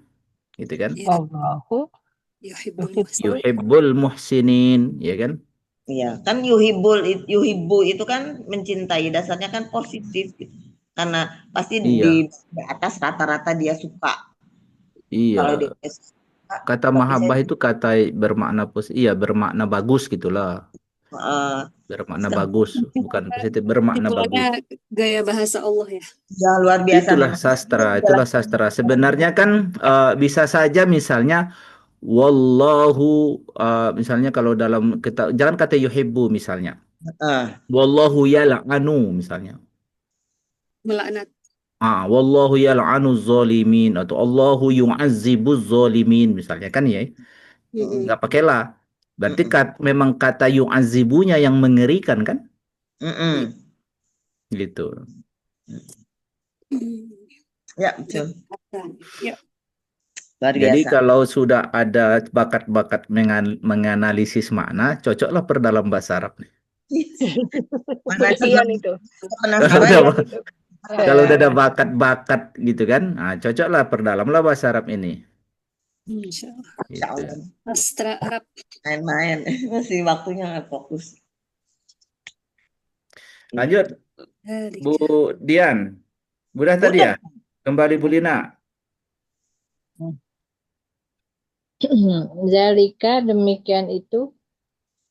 A: Gitu kan?
D: Allahu
A: yuhibbul muhsinin, ya kan?
F: Iya, kan yuhibbu itu kan mencintai, dasarnya kan positif gitu. Karena pasti di atas rata-rata dia suka.
A: Iya.
F: Kalau dia
A: kata mahabbah itu kata bermakna bermakna bagus gitulah. Bermakna bagus, bukan positif, bermakna bagus.
C: Gaya bahasa Allah ya.
F: Yang luar biasa.
A: Itulah sastra. Sebenarnya kan bisa saja misalnya wallahu misalnya kalau dalam kita jangan kata yuhibbu misalnya. Wallahu yal'anu misalnya.
C: Melaknat.
A: Wallahu yal'anu zalimin atau Allahu yu'azzibuz zalimin misalnya kan ya. Nggak pakai lah. Berarti memang kata yu'azibunya yang mengerikan kan? Gitu.
F: Ya, betul.
C: Ya.
A: Jadi kalau sudah ada bakat-bakat menganalisis makna, cocoklah perdalam bahasa Arab nih. Kalau udah ada bakat-bakat gitu kan, cocoklah perdalamlah bahasa Arab ini.
C: Insya Allah.
A: Gitu.
F: Insya Allah.
C: Astra Arab.
F: Main-main. Masih waktunya nggak fokus.
A: Lanjut, Bu
C: Dalika.
A: Dian. Udah tadi ya?
F: Udah.
A: Kembali Bu Lina.
B: Zalika demikian itu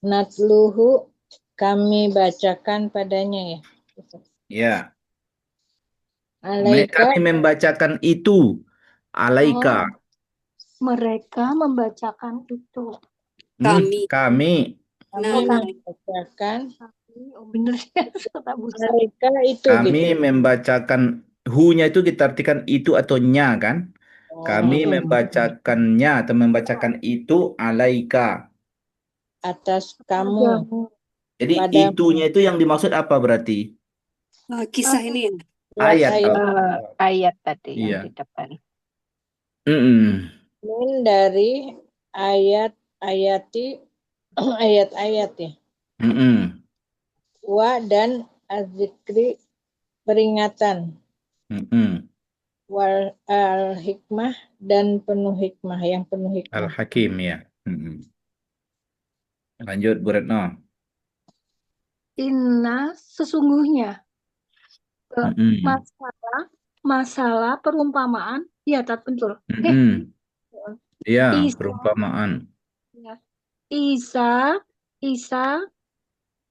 B: natluhu kami bacakan padanya ya.
A: Ya.
B: Alaika
A: Kami membacakan itu. Alaika.
E: Oh, mereka membacakan itu.
C: Kami.
A: Kami.
B: kami
C: Nah,
B: membacakan
E: Oh, bener ya, kata Busa.
B: alaika itu
A: Kami
B: gitu.
A: membacakan hu-nya itu kita artikan itu atau nya kan? Kami membacakannya atau membacakan itu alaika.
B: Atas kamu
E: Padamu.
A: Jadi
B: pada
A: itunya itu yang dimaksud apa berarti?
C: kisah ini ya.
A: Ayat.
B: ayat-ayat
D: Ayat tadi
A: Iya.
D: yang di depan.
A: Mm-mm.
B: min dari ayat-ayati ayat-ayat ya.
A: Mm-mm.
B: Wa dan azikri peringatan.
A: Mm-mm.
B: Wal al hikmah dan penuh hikmah yang penuh hikmah.
A: Al-Hakim ya. Mm-mm. Lanjut Bu Retno.
E: Inna sesungguhnya
A: Mm-mm.
E: masalah perumpamaan ya tak betul.
A: Mm-mm. Iya,
E: Isa,
A: perumpamaan.
E: ya. Isa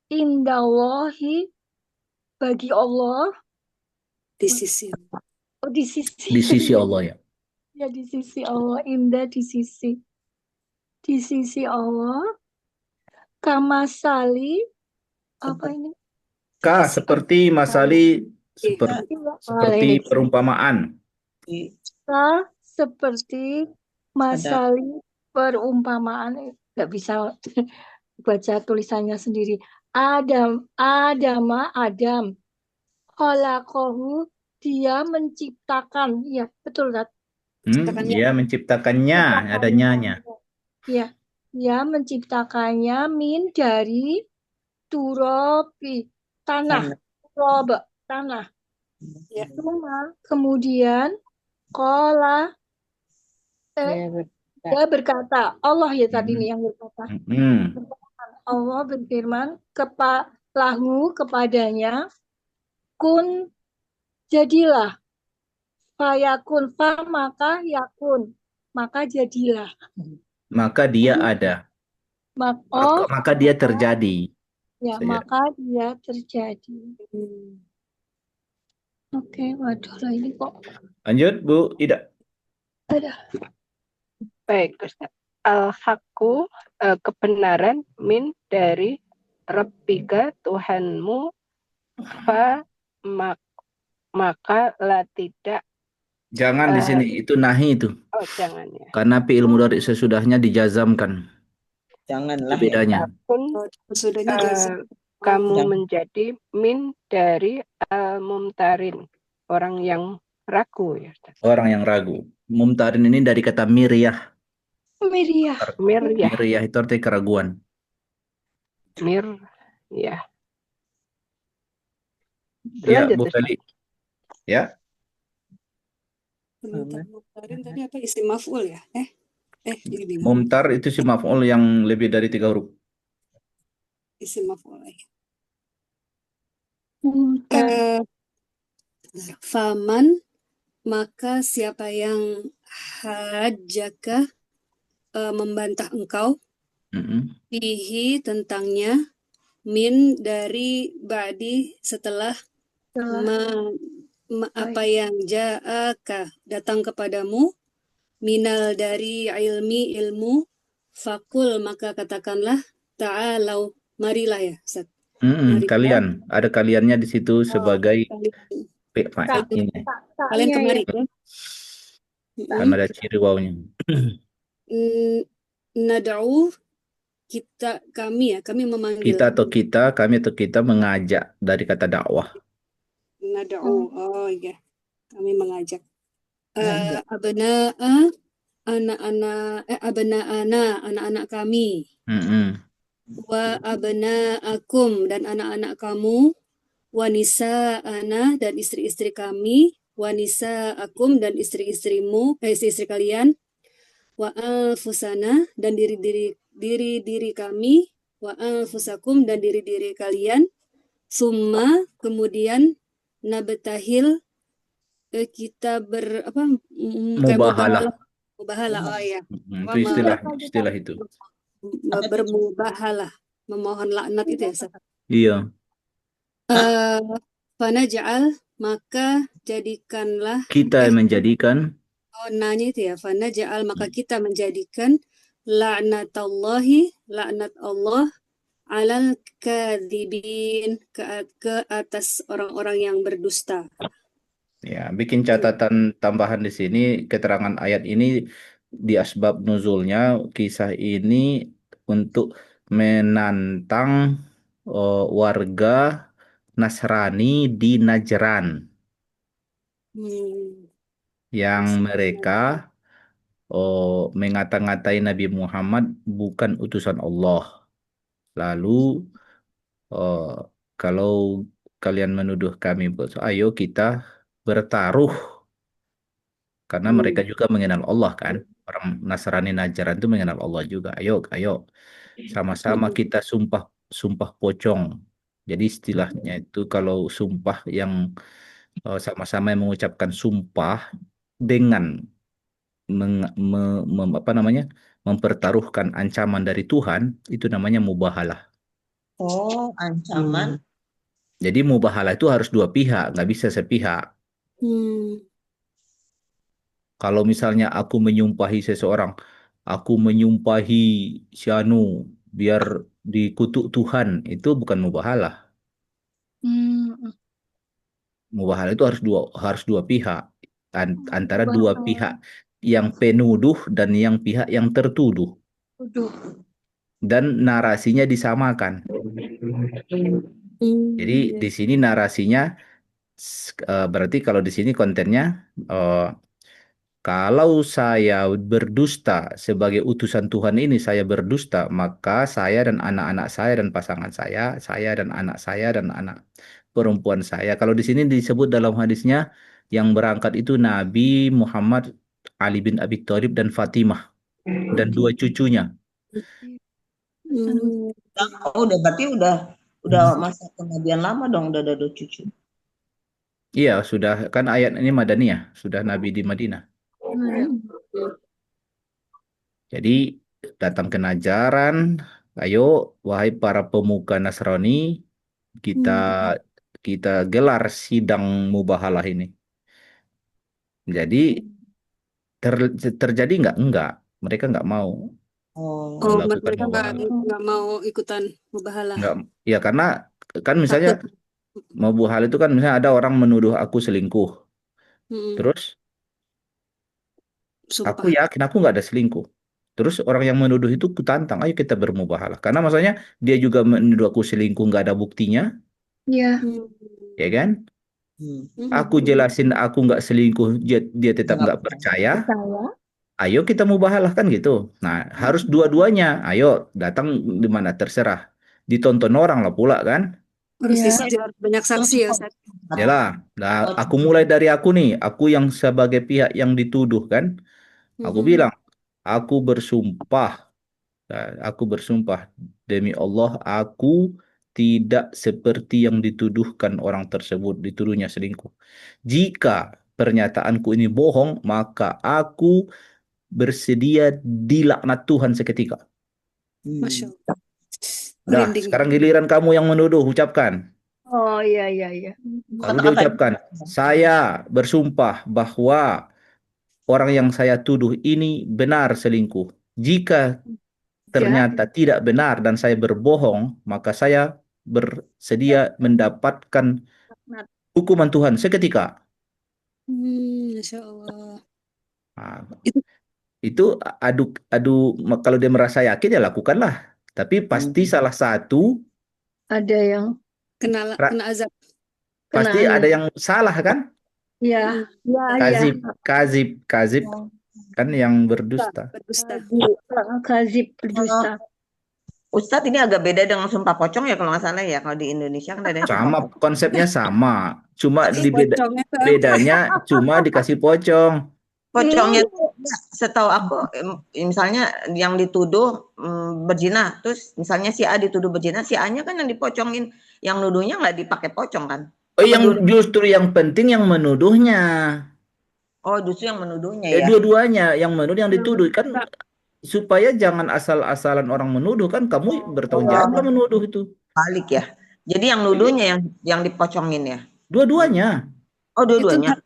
E: indallahi bagi Allah
C: Di sisi.
E: di sisi
A: Di sisi Allah ya.
E: ya di sisi Allah indah di sisi Allah kamasali apa ini
A: Seperti masali seperti
E: ini
A: perumpamaan.
E: seperti masali perumpamaan nggak bisa baca tulisannya sendiri. Adam khalaqahu dia menciptakan ya betul kan
A: Dia menciptakannya, ada nyanya.
E: ya dia menciptakannya min dari turobi tanah ya kemudian kola dia berkata Allah ya tadi nih yang berkata Allah berfirman kepadanya kun jadilah fayakun maka yakun maka jadilah
A: Maka dia ada. Maka dia terjadi.
E: ya maka dia terjadi. Oke, waduh lah ini kok
A: Lanjut Bu Ida.
E: ada
D: Baik, Ustaz. Al-haqqu kebenaran min dari Rabbika Tuhanmu maka la tidak.
A: Jangan di sini, itu nahi itu.
D: Oh, jangan ya.
A: Karena fi'il mudhari sesudahnya dijazamkan.
F: Janganlah
A: Itu bedanya.
C: Sudahnya jazam.
D: Kamu
F: Jangan.
D: menjadi min dari al-mumtarin, orang yang ragu ya. Ustaz.
A: Orang yang ragu. Mumtarin ini dari kata miryah.
E: Miriah.
A: Miryah itu artinya keraguan.
D: Ya.
A: Ya,
D: Lanjut,
A: Bu
D: Ustaz.
A: Feli. Ya.
C: Mumtarin tadi apa isim maf'ul ya? Jadi bingung.
A: Mumtar itu si maf'ul yang lebih dari 3 huruf.
C: Isim maf'ul ya. Faman maka siapa yang hajjaka membantah engkau fihi tentangnya min dari ba'di setelah apa yang ja'aka datang kepadamu minal dari ilmu fakul maka katakanlah ta'alau marilah ya Ustaz.
A: Kalian ada kaliannya di situ sebagai
C: kalian kemari ya.
A: Karena ada ciri wawnya.
C: Nad'u kami memanggil.
A: Kami atau kita mengajak dari kata dakwah.
C: Nad'u, oh iya. Kami mengajak. Abna'a anak-anak kami. Wa abna'akum dan anak-anak kamu. Wa nisa'ana dan istri-istri kami. Wa nisa'akum dan istri-istrimu, istri-istri kalian. wa anfusana dan diri kami, wa anfusakum dan diri kalian, summa kemudian nabtahil kita kayak
A: Mubahalah.
C: mubahalah, oh ya,
A: Itu istilah itu.
C: bermubahalah, memohon laknat itu ya, Ustaz.
A: Iya.
C: Fanaj'al maka jadikanlah
A: Kita menjadikan
C: nanya itu ya, fanaj'al maka kita menjadikan laknat Allah alal kadzibin ke atas orang-orang yang berdusta.
A: ya, bikin catatan tambahan di sini, keterangan ayat ini di asbab nuzulnya, kisah ini untuk menantang warga Nasrani di Najran yang mereka mengata-ngatai Nabi Muhammad bukan utusan Allah. Lalu kalau kalian menuduh kami, ayo kita bertaruh, karena mereka juga mengenal Allah kan. Orang Nasrani Najran itu mengenal Allah juga. Ayo sama-sama kita sumpah pocong. Jadi istilahnya itu kalau sumpah yang sama-sama mengucapkan sumpah dengan mempertaruhkan ancaman dari Tuhan, itu namanya mubahalah.
F: Oh, ancaman.
A: Jadi mubahalah itu harus dua pihak, nggak bisa sepihak. Kalau misalnya aku menyumpahi seseorang, aku menyumpahi si Anu biar dikutuk Tuhan, itu bukan mubahalah. Mubahalah itu harus dua pihak, antara dua pihak yang penuduh dan yang pihak yang tertuduh. Dan narasinya disamakan. Jadi di sini narasinya berarti kalau di sini kontennya kalau saya berdusta sebagai utusan Tuhan ini, saya berdusta, maka saya dan anak-anak saya dan pasangan saya dan anak saya dan anak perempuan saya. Kalau di sini disebut dalam hadisnya yang berangkat itu Nabi Muhammad, Ali bin Abi Thalib dan Fatimah dan dua cucunya.
F: Berarti udah masa kenabian lama dong, udah ada 2 cucu.
A: Iya, sudah kan ayat ini Madaniyah, sudah Nabi di Madinah. Jadi datang ke Najran, ayo wahai para pemuka Nasrani, kita gelar sidang mubahalah ini. Jadi terjadi nggak? Enggak. Mereka nggak mau.
C: Mereka nggak mau ikutan mubahalah.
A: Nggak. Ya karena kan misalnya mubahalah itu kan misalnya ada orang menuduh aku selingkuh. Terus
C: Sumpah.
A: aku yakin aku nggak ada selingkuh. Terus orang yang menuduh itu kutantang, ayo kita bermubahalah. Karena maksudnya dia juga menuduh aku selingkuh, nggak ada buktinya.
E: Iya.
A: Ya kan? Aku jelasin aku nggak selingkuh, dia tetap nggak percaya. Ayo kita mubahalah kan gitu. Nah, harus dua-duanya. Ayo datang di mana terserah. Ditonton orang lah pula kan.
C: Harus banyak saksi ya, Ustaz.
A: Yalah. Nah, aku mulai dari aku nih. Aku yang sebagai pihak yang dituduh kan. Aku bilang, aku bersumpah demi Allah, aku tidak seperti yang dituduhkan orang tersebut, dituduhnya selingkuh. Jika pernyataanku ini bohong, maka aku bersedia dilaknat Tuhan seketika.
C: Masya Allah.
A: Dah, sekarang giliran kamu yang menuduh, ucapkan.
E: Oh iya.
A: Lalu dia ucapkan, saya bersumpah bahwa orang yang saya tuduh ini benar selingkuh. Jika ternyata tidak benar dan saya berbohong, maka saya bersedia mendapatkan hukuman Tuhan seketika.
C: Masya Allah.
A: Nah, itu adu kalau dia merasa yakin ya lakukanlah. Tapi pasti salah satu
E: ada yang
C: kena azab.
A: Pasti ada yang salah kan?
E: Iya.
A: Kazib kan yang berdusta.
E: Kazib berdusta.
F: Ustadz, ini agak beda dengan sumpah pocong ya kalau nggak salah ya. Kalau di Indonesia kan ada yang
A: sama, konsepnya sama. Cuma bedanya cuma dikasih pocong.
F: Pocongnya Setahu aku, misalnya yang dituduh berzina, terus misalnya si A dituduh berzina, si A-nya kan yang dipocongin, yang nuduhnya nggak dipakai pocong kan?
A: Oh,
F: Apa
A: yang justru yang penting yang menuduhnya.
F: Oh, justru yang menuduhnya
A: Ya
F: ya?
A: dua-duanya, yang menuduh yang dituduh kan, supaya jangan asal-asalan orang menuduh kan, kamu bertanggung jawab lah menuduh itu.
F: Balik ya. Jadi yang nuduhnya yang dipocongin ya?
A: Dua-duanya.
F: Oh,
C: Itu
F: dua-duanya.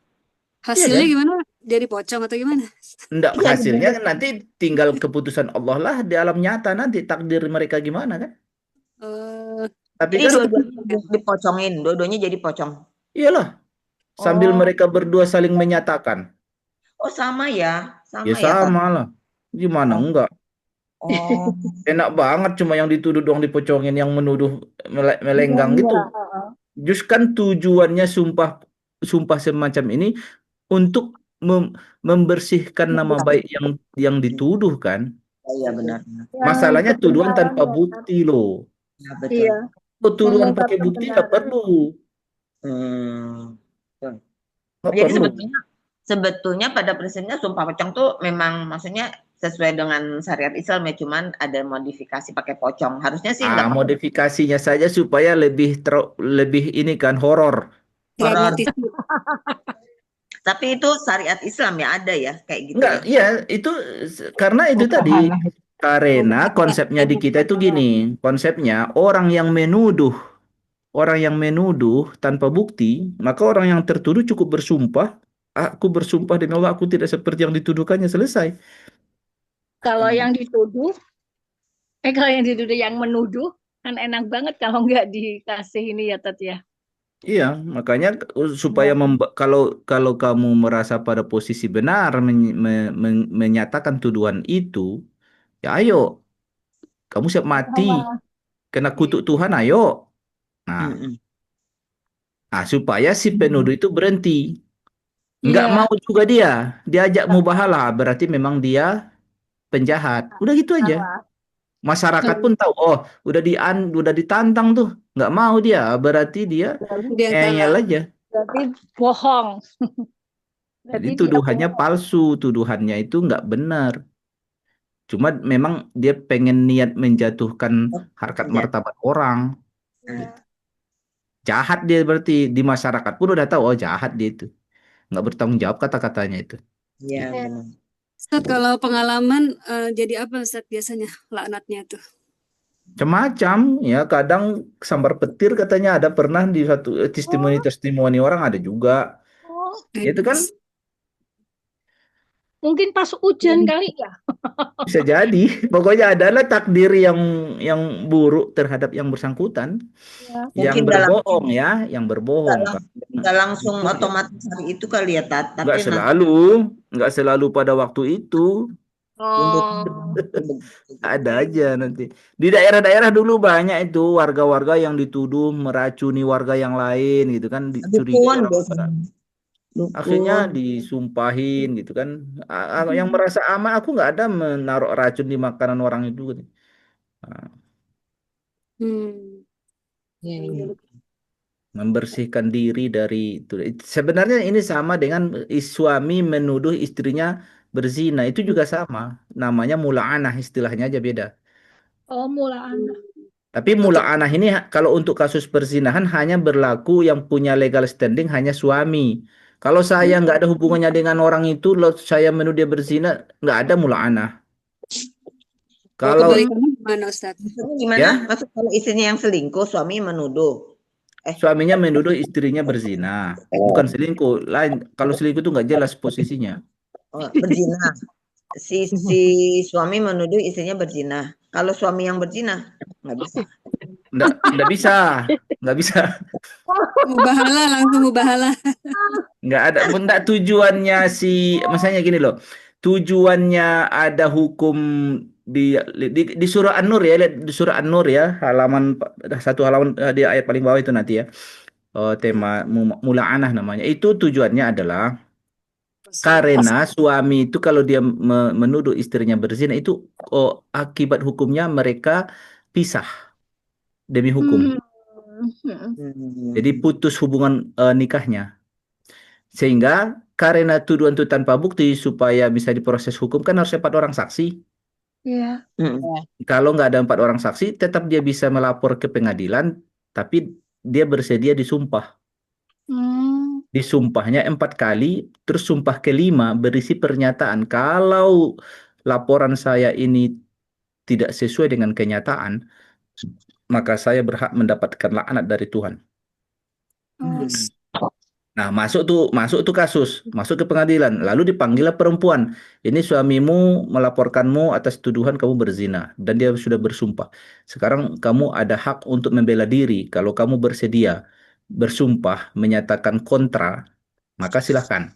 C: hasilnya
A: Iya kan?
C: gimana? Dia dipocong atau gimana?
A: Enggak,
F: Iya,
A: hasilnya nanti tinggal keputusan Allah lah di alam nyata, nanti takdir mereka gimana kan.
C: Eh,
A: Tapi
F: jadi
A: kan
F: dua-duanya dipocongin, dua-duanya jadi pocong.
A: iyalah, sambil
F: Oh,
A: mereka berdua saling menyatakan.
F: oh sama ya,
A: Ya
F: Tat.
A: sama lah. Gimana
F: Oh,
A: enggak?
F: oh,
A: Enak banget cuma yang dituduh doang dipocongin, yang menuduh melenggang gitu. Just kan tujuannya sumpah sumpah semacam ini untuk membersihkan nama baik yang dituduh kan.
F: iya benar.
A: Masalahnya tuduhan
E: kebenaran
A: tanpa
E: ya, Tat.
A: bukti loh.
F: Ya, betul.
E: Iya,
A: Oh, tuduhan
E: mengungkap
A: pakai bukti nggak
E: kebenaran.
A: perlu.
F: Betul.
A: Nggak
F: Jadi
A: perlu.
F: sebetulnya pada prinsipnya sumpah pocong tuh memang maksudnya sesuai dengan syariat Islam ya, cuman ada modifikasi pakai pocong. Harusnya sih enggak pakai
A: Modifikasinya saja supaya lebih ini kan horor.
F: horor.
C: dramatis.
F: Tapi itu syariat Islam ya, ada ya kayak gitu
A: Enggak,
F: ya.
A: iya itu karena itu tadi, karena konsepnya di kita itu gini, konsepnya orang yang menuduh tanpa bukti, maka orang yang tertuduh cukup bersumpah, aku bersumpah demi Allah aku tidak seperti yang dituduhkannya, selesai.
E: Kalau yang dituduh, kalau yang dituduh yang menuduh, kan enak banget kalau nggak dikasih ini ya, Tat ya.
A: Iya, makanya supaya kalau kalau kamu merasa pada posisi benar menyatakan tuduhan itu, ya ayo, kamu siap mati, kena kutuk Tuhan, ayo. Nah,
F: Mm-mm.
A: supaya si penuduh itu berhenti. Nggak
E: Iya,
A: mau juga dia, diajak mubahalah, berarti memang dia penjahat. Udah gitu aja.
E: salah.
A: Masyarakat pun tahu, oh, udah ditantang tuh, nggak mau dia, berarti dia
C: Dia
A: ngeyel
C: salah.
A: aja.
E: Berarti bohong.
A: Jadi
E: Berarti dia
A: tuduhannya
E: bohong.
A: palsu, tuduhannya itu nggak benar. Cuma memang dia pengen niat menjatuhkan harkat
F: Penjahat.
A: martabat orang.
E: Iya.
A: Jahat dia berarti, di masyarakat pun udah tahu, oh jahat dia itu. Nggak bertanggung jawab kata-katanya itu.
F: Iya,
E: Iya.
F: benar.
C: Ustaz, kalau pengalaman jadi apa Ustaz biasanya laknatnya tuh?
A: Macam-macam ya, kadang sambar petir katanya ada pernah di satu testimoni orang ada juga.
E: Oh,
A: Itu kan
E: mungkin pas hujan kali ya.
A: bisa jadi. Pokoknya adalah takdir yang buruk terhadap yang bersangkutan,
E: Ya.
A: yang
F: Mungkin
A: berbohong ya, yang berbohong.
F: nggak langsung otomatis hari itu kali ya, Tat.
A: Nggak
F: Tapi nanti
A: selalu, nggak selalu pada waktu itu.
F: untuk
E: Oh,
A: Ada aja nanti. Di daerah-daerah dulu banyak itu warga-warga yang dituduh meracuni warga yang lain gitu kan, dicurigai
F: dukun
A: orang-orang.
F: biasanya.
A: Akhirnya
F: Dukun.
A: disumpahin gitu kan. Yang merasa aman, aku nggak ada menaruh racun di makanan orang itu. Nah,
C: Hmm.
F: Iya, iya.
A: membersihkan diri dari itu. Sebenarnya ini sama dengan suami menuduh istrinya berzina, itu juga sama. Namanya mula'anah, istilahnya aja beda.
E: oh mula anak.
A: Tapi mula'anah ini kalau untuk kasus perzinahan hanya berlaku yang punya legal standing hanya suami. Kalau saya nggak ada hubungannya dengan orang itu, lalu saya menuduh dia berzina, nggak ada mula'anah.
C: Kalau
A: Kalau
C: kebalikannya gimana Ustaz?
F: Maksudnya gimana?
A: ya
F: Maksud kalau istrinya yang selingkuh, suami menuduh.
A: suaminya menuduh istrinya berzina, bukan selingkuh. Lain, kalau selingkuh itu nggak jelas posisinya.
F: Berzina. Si suami menuduh istrinya berzina. Kalau suami yang berzina, nggak bisa.
A: Nggak bisa, nggak bisa.
C: Mubahalah, langsung mubahalah.
A: Nggak ada, nggak tujuannya misalnya gini loh, tujuannya ada hukum di surah An-Nur ya, lihat di surah An-Nur ya, satu halaman di ayat paling bawah itu nanti ya, tema mula'anah namanya, itu tujuannya adalah karena suami itu kalau dia menuduh istrinya berzina itu, akibat hukumnya mereka pisah demi hukum,
E: Hmm.
A: jadi putus hubungan nikahnya. Sehingga karena tuduhan itu tanpa bukti supaya bisa diproses hukum kan harus 4 orang saksi.
E: Iya.
A: Kalau nggak ada 4 orang saksi, tetap dia bisa melapor ke pengadilan, tapi dia bersedia disumpah.
E: Hmm.
A: Disumpahnya 4 kali, terus sumpah kelima berisi pernyataan kalau laporan saya ini tidak sesuai dengan kenyataan, maka saya berhak mendapatkan laknat dari Tuhan.
E: Oh,
A: Nah, masuk tuh kasus, masuk ke pengadilan, lalu dipanggillah perempuan. Ini suamimu melaporkanmu atas tuduhan kamu berzina dan dia sudah bersumpah. Sekarang kamu ada hak untuk membela diri. Kalau kamu bersedia bersumpah menyatakan kontra, maka silahkan.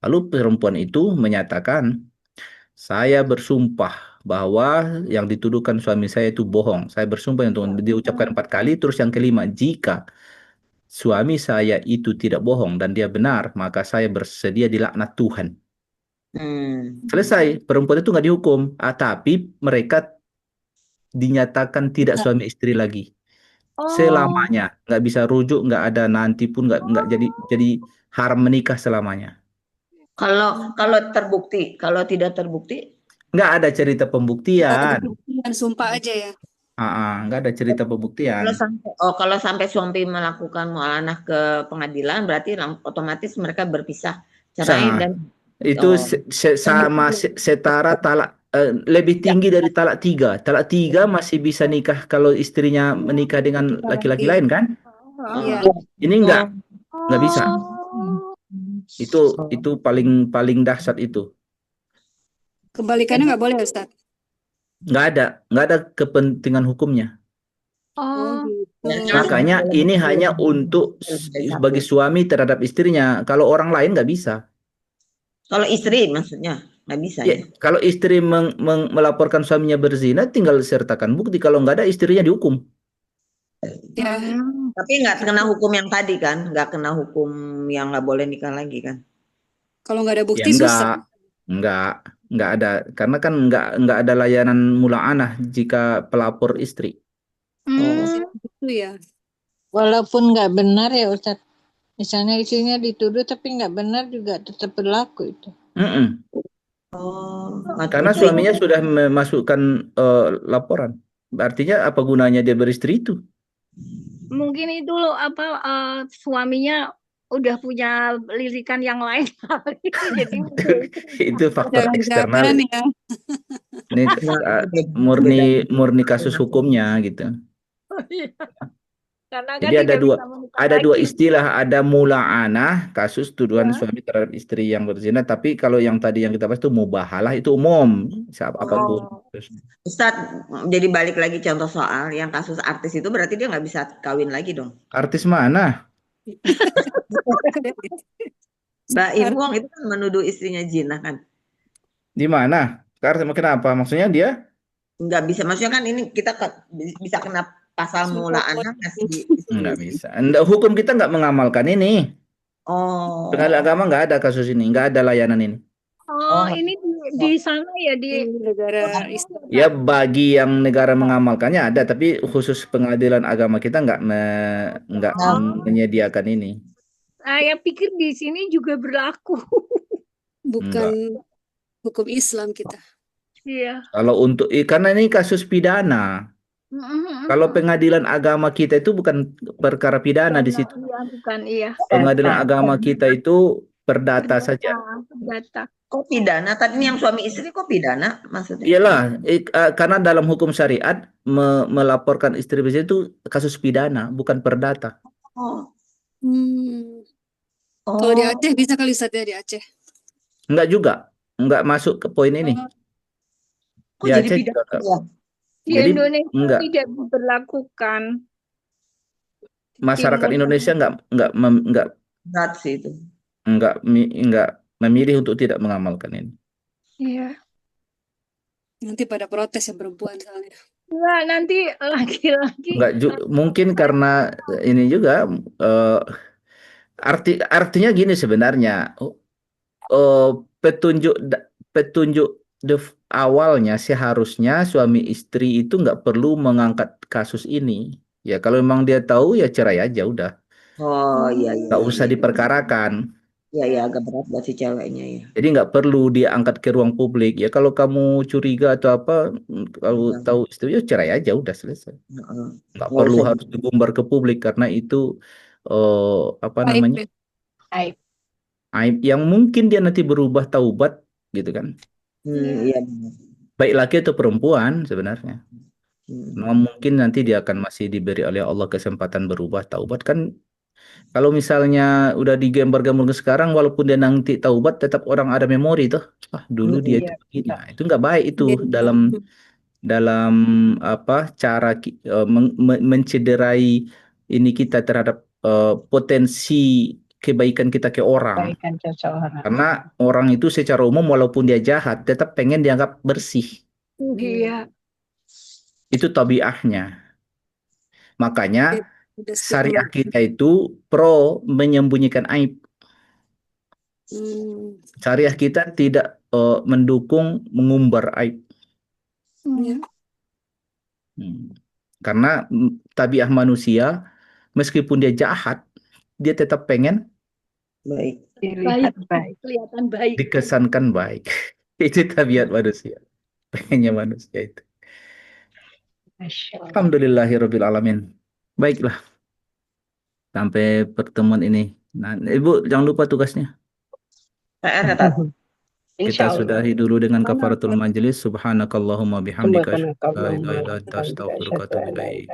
A: Lalu perempuan itu menyatakan, saya bersumpah bahwa yang dituduhkan suami saya itu bohong. Saya bersumpah untuk diucapkan 4 kali, terus yang kelima, jika suami saya itu tidak bohong dan dia benar, maka saya bersedia dilaknat Tuhan. Selesai, perempuan itu nggak dihukum, tapi mereka dinyatakan tidak suami istri lagi. Selamanya, nggak bisa rujuk, nggak ada nanti pun nggak jadi haram menikah selamanya.
F: Kalau terbukti, kalau tidak terbukti,
A: Nggak ada cerita pembuktian.
C: Dan sumpah aja ya.
A: Nggak ada cerita pembuktian.
F: kalau sampai suami melakukan mualanah ke pengadilan, berarti otomatis mereka berpisah cerai
A: Sah.
F: dan
A: Itu sama setara talak, lebih tinggi dari talak 3. Talak 3 masih bisa nikah kalau istrinya menikah dengan laki-laki lain kan?
C: Iya.
A: Ini nggak bisa. Itu paling dahsyat itu.
C: Kebalikannya nggak boleh, Ustaz.
A: Nggak ada kepentingan hukumnya.
C: Gitu.
A: Makanya ini hanya untuk bagi suami terhadap istrinya. Kalau orang lain nggak bisa.
F: Kalau istri maksudnya nggak bisa ya.
A: Kalau istri melaporkan suaminya berzina, tinggal sertakan bukti. Kalau nggak ada, istrinya dihukum.
C: Ya.
F: Tapi nggak kena hukum yang tadi kan, nggak kena hukum yang nggak boleh nikah lagi kan.
C: Kalau nggak ada bukti
A: Ya,
C: susah.
A: nggak ada. Karena kan nggak ada layanan mula'anah jika pelapor istri.
C: Gitu ya.
B: Walaupun nggak benar ya Ustadz. Misalnya istrinya dituduh tapi nggak benar juga tetap berlaku itu.
A: Karena suaminya sudah memasukkan laporan. Artinya apa gunanya dia beristri itu?
E: Mungkin itu loh suaminya udah punya lirikan yang lain kali. Jadi
A: Itu faktor eksternal.
C: Jangan-jangan ya.
A: Ini murni kasus hukumnya gitu.
E: karena kan
A: Jadi ada
E: tidak
A: dua
E: bisa menikah
A: dua
E: lagi.
A: istilah, ada mula'anah, kasus tuduhan suami terhadap istri yang berzina, tapi kalau yang tadi yang kita bahas itu mubahalah, itu umum, apapun.
F: Ustadz, jadi balik lagi contoh soal yang kasus artis itu berarti dia nggak bisa kawin lagi dong.
A: Artis mana?
F: Mbak Imwong itu kan menuduh istrinya zina kan?
A: Di mana? Kenapa? Maksudnya dia?
F: Nggak bisa, maksudnya kan ini kita bisa kena pasal mula'anah ngasih.
A: Nggak bisa. Hukum kita nggak mengamalkan ini. Pengadilan agama nggak ada kasus ini, nggak ada layanan ini.
E: Ini di sana ya di
C: negara Islam.
A: Ya bagi yang negara mengamalkannya ada, tapi khusus pengadilan agama kita nggak menyediakan ini.
E: Saya pikir di sini juga berlaku.
C: Bukan hukum Islam kita.
E: Iya.
A: Kalau karena ini kasus pidana. Kalau pengadilan agama kita itu bukan perkara pidana di situ.
E: Bukan, iya.
A: Pengadilan agama kita itu perdata saja.
E: Perdata.
F: Kok pidana? Tadi yang suami istri kok pidana maksudnya?
A: Iyalah, karena dalam hukum syariat melaporkan istri itu kasus pidana, bukan perdata.
C: Kalau di Aceh bisa kali Ustaz ya, di Aceh?
A: Enggak juga, enggak masuk ke poin ini. Di
F: jadi
A: Aceh
F: pidana
A: juga
F: ya?
E: Di Indonesia tidak diberlakukan.
A: Masyarakat Indonesia enggak
F: berat sih itu.
A: Enggak memilih untuk tidak mengamalkan ini.
E: Iya.
C: Nanti pada protes ya perempuan soalnya.
E: Enggak, nanti laki-laki.
A: Enggak mungkin karena ini juga artinya gini sebenarnya. Petunjuk awalnya seharusnya suami istri itu nggak perlu mengangkat kasus ini. Ya kalau memang dia tahu ya cerai aja udah.
F: Iya.
A: Nggak usah diperkarakan.
F: Ya agak berat buat si ceweknya ya.
A: Jadi nggak perlu dia angkat ke ruang publik. Ya kalau kamu curiga atau apa, kalau
F: Iya.
A: tahu itu ya cerai aja udah selesai.
F: Heeh.
A: Nggak
F: Nggak
A: perlu
F: usah.
A: harus diumbar ke publik karena itu apa
C: Baik,
A: namanya,
D: Aib.
A: aib yang mungkin dia nanti berubah taubat gitu kan.
F: Iya benar.
A: Baik laki atau perempuan sebenarnya. Nah, mungkin nanti dia akan masih diberi oleh Allah kesempatan berubah taubat kan. Kalau misalnya udah digambar-gambar sekarang, walaupun dia nanti taubat, tetap orang ada memori tuh. Ah, dulu dia itu
D: Iya.
A: begini. Nah, itu nggak baik itu dalam dalam apa cara mencederai ini kita terhadap potensi kebaikan kita ke orang.
D: Kebaikan seseorang.
A: Karena orang itu secara umum walaupun dia jahat, tetap pengen dianggap bersih.
C: Iya.
A: Itu tabiahnya. Makanya
C: Udah
A: syariah
C: stigma.
A: kita itu pro menyembunyikan aib. Syariah kita tidak mendukung mengumbar aib.
C: Iya.
A: Karena tabiat manusia, meskipun dia jahat, dia tetap pengen
F: Baik.
D: Dilihat baik.
E: Kelihatan baik.
A: dikesankan baik. Itu tabiat manusia. Pengennya manusia itu.
D: Masya Allah.
A: Alhamdulillahirabbil alamin. Baiklah. Sampai pertemuan ini. Nah, Ibu jangan lupa tugasnya.
F: PR ya, Tat?
A: Kita
D: Insya Allah.
A: sudahi dulu dengan kafaratul majelis. Subhanakallahumma bihamdika asyhadu an la ilaha illa anta
D: Subhanakallahumma
A: astaghfiruka wa atubu ilaik.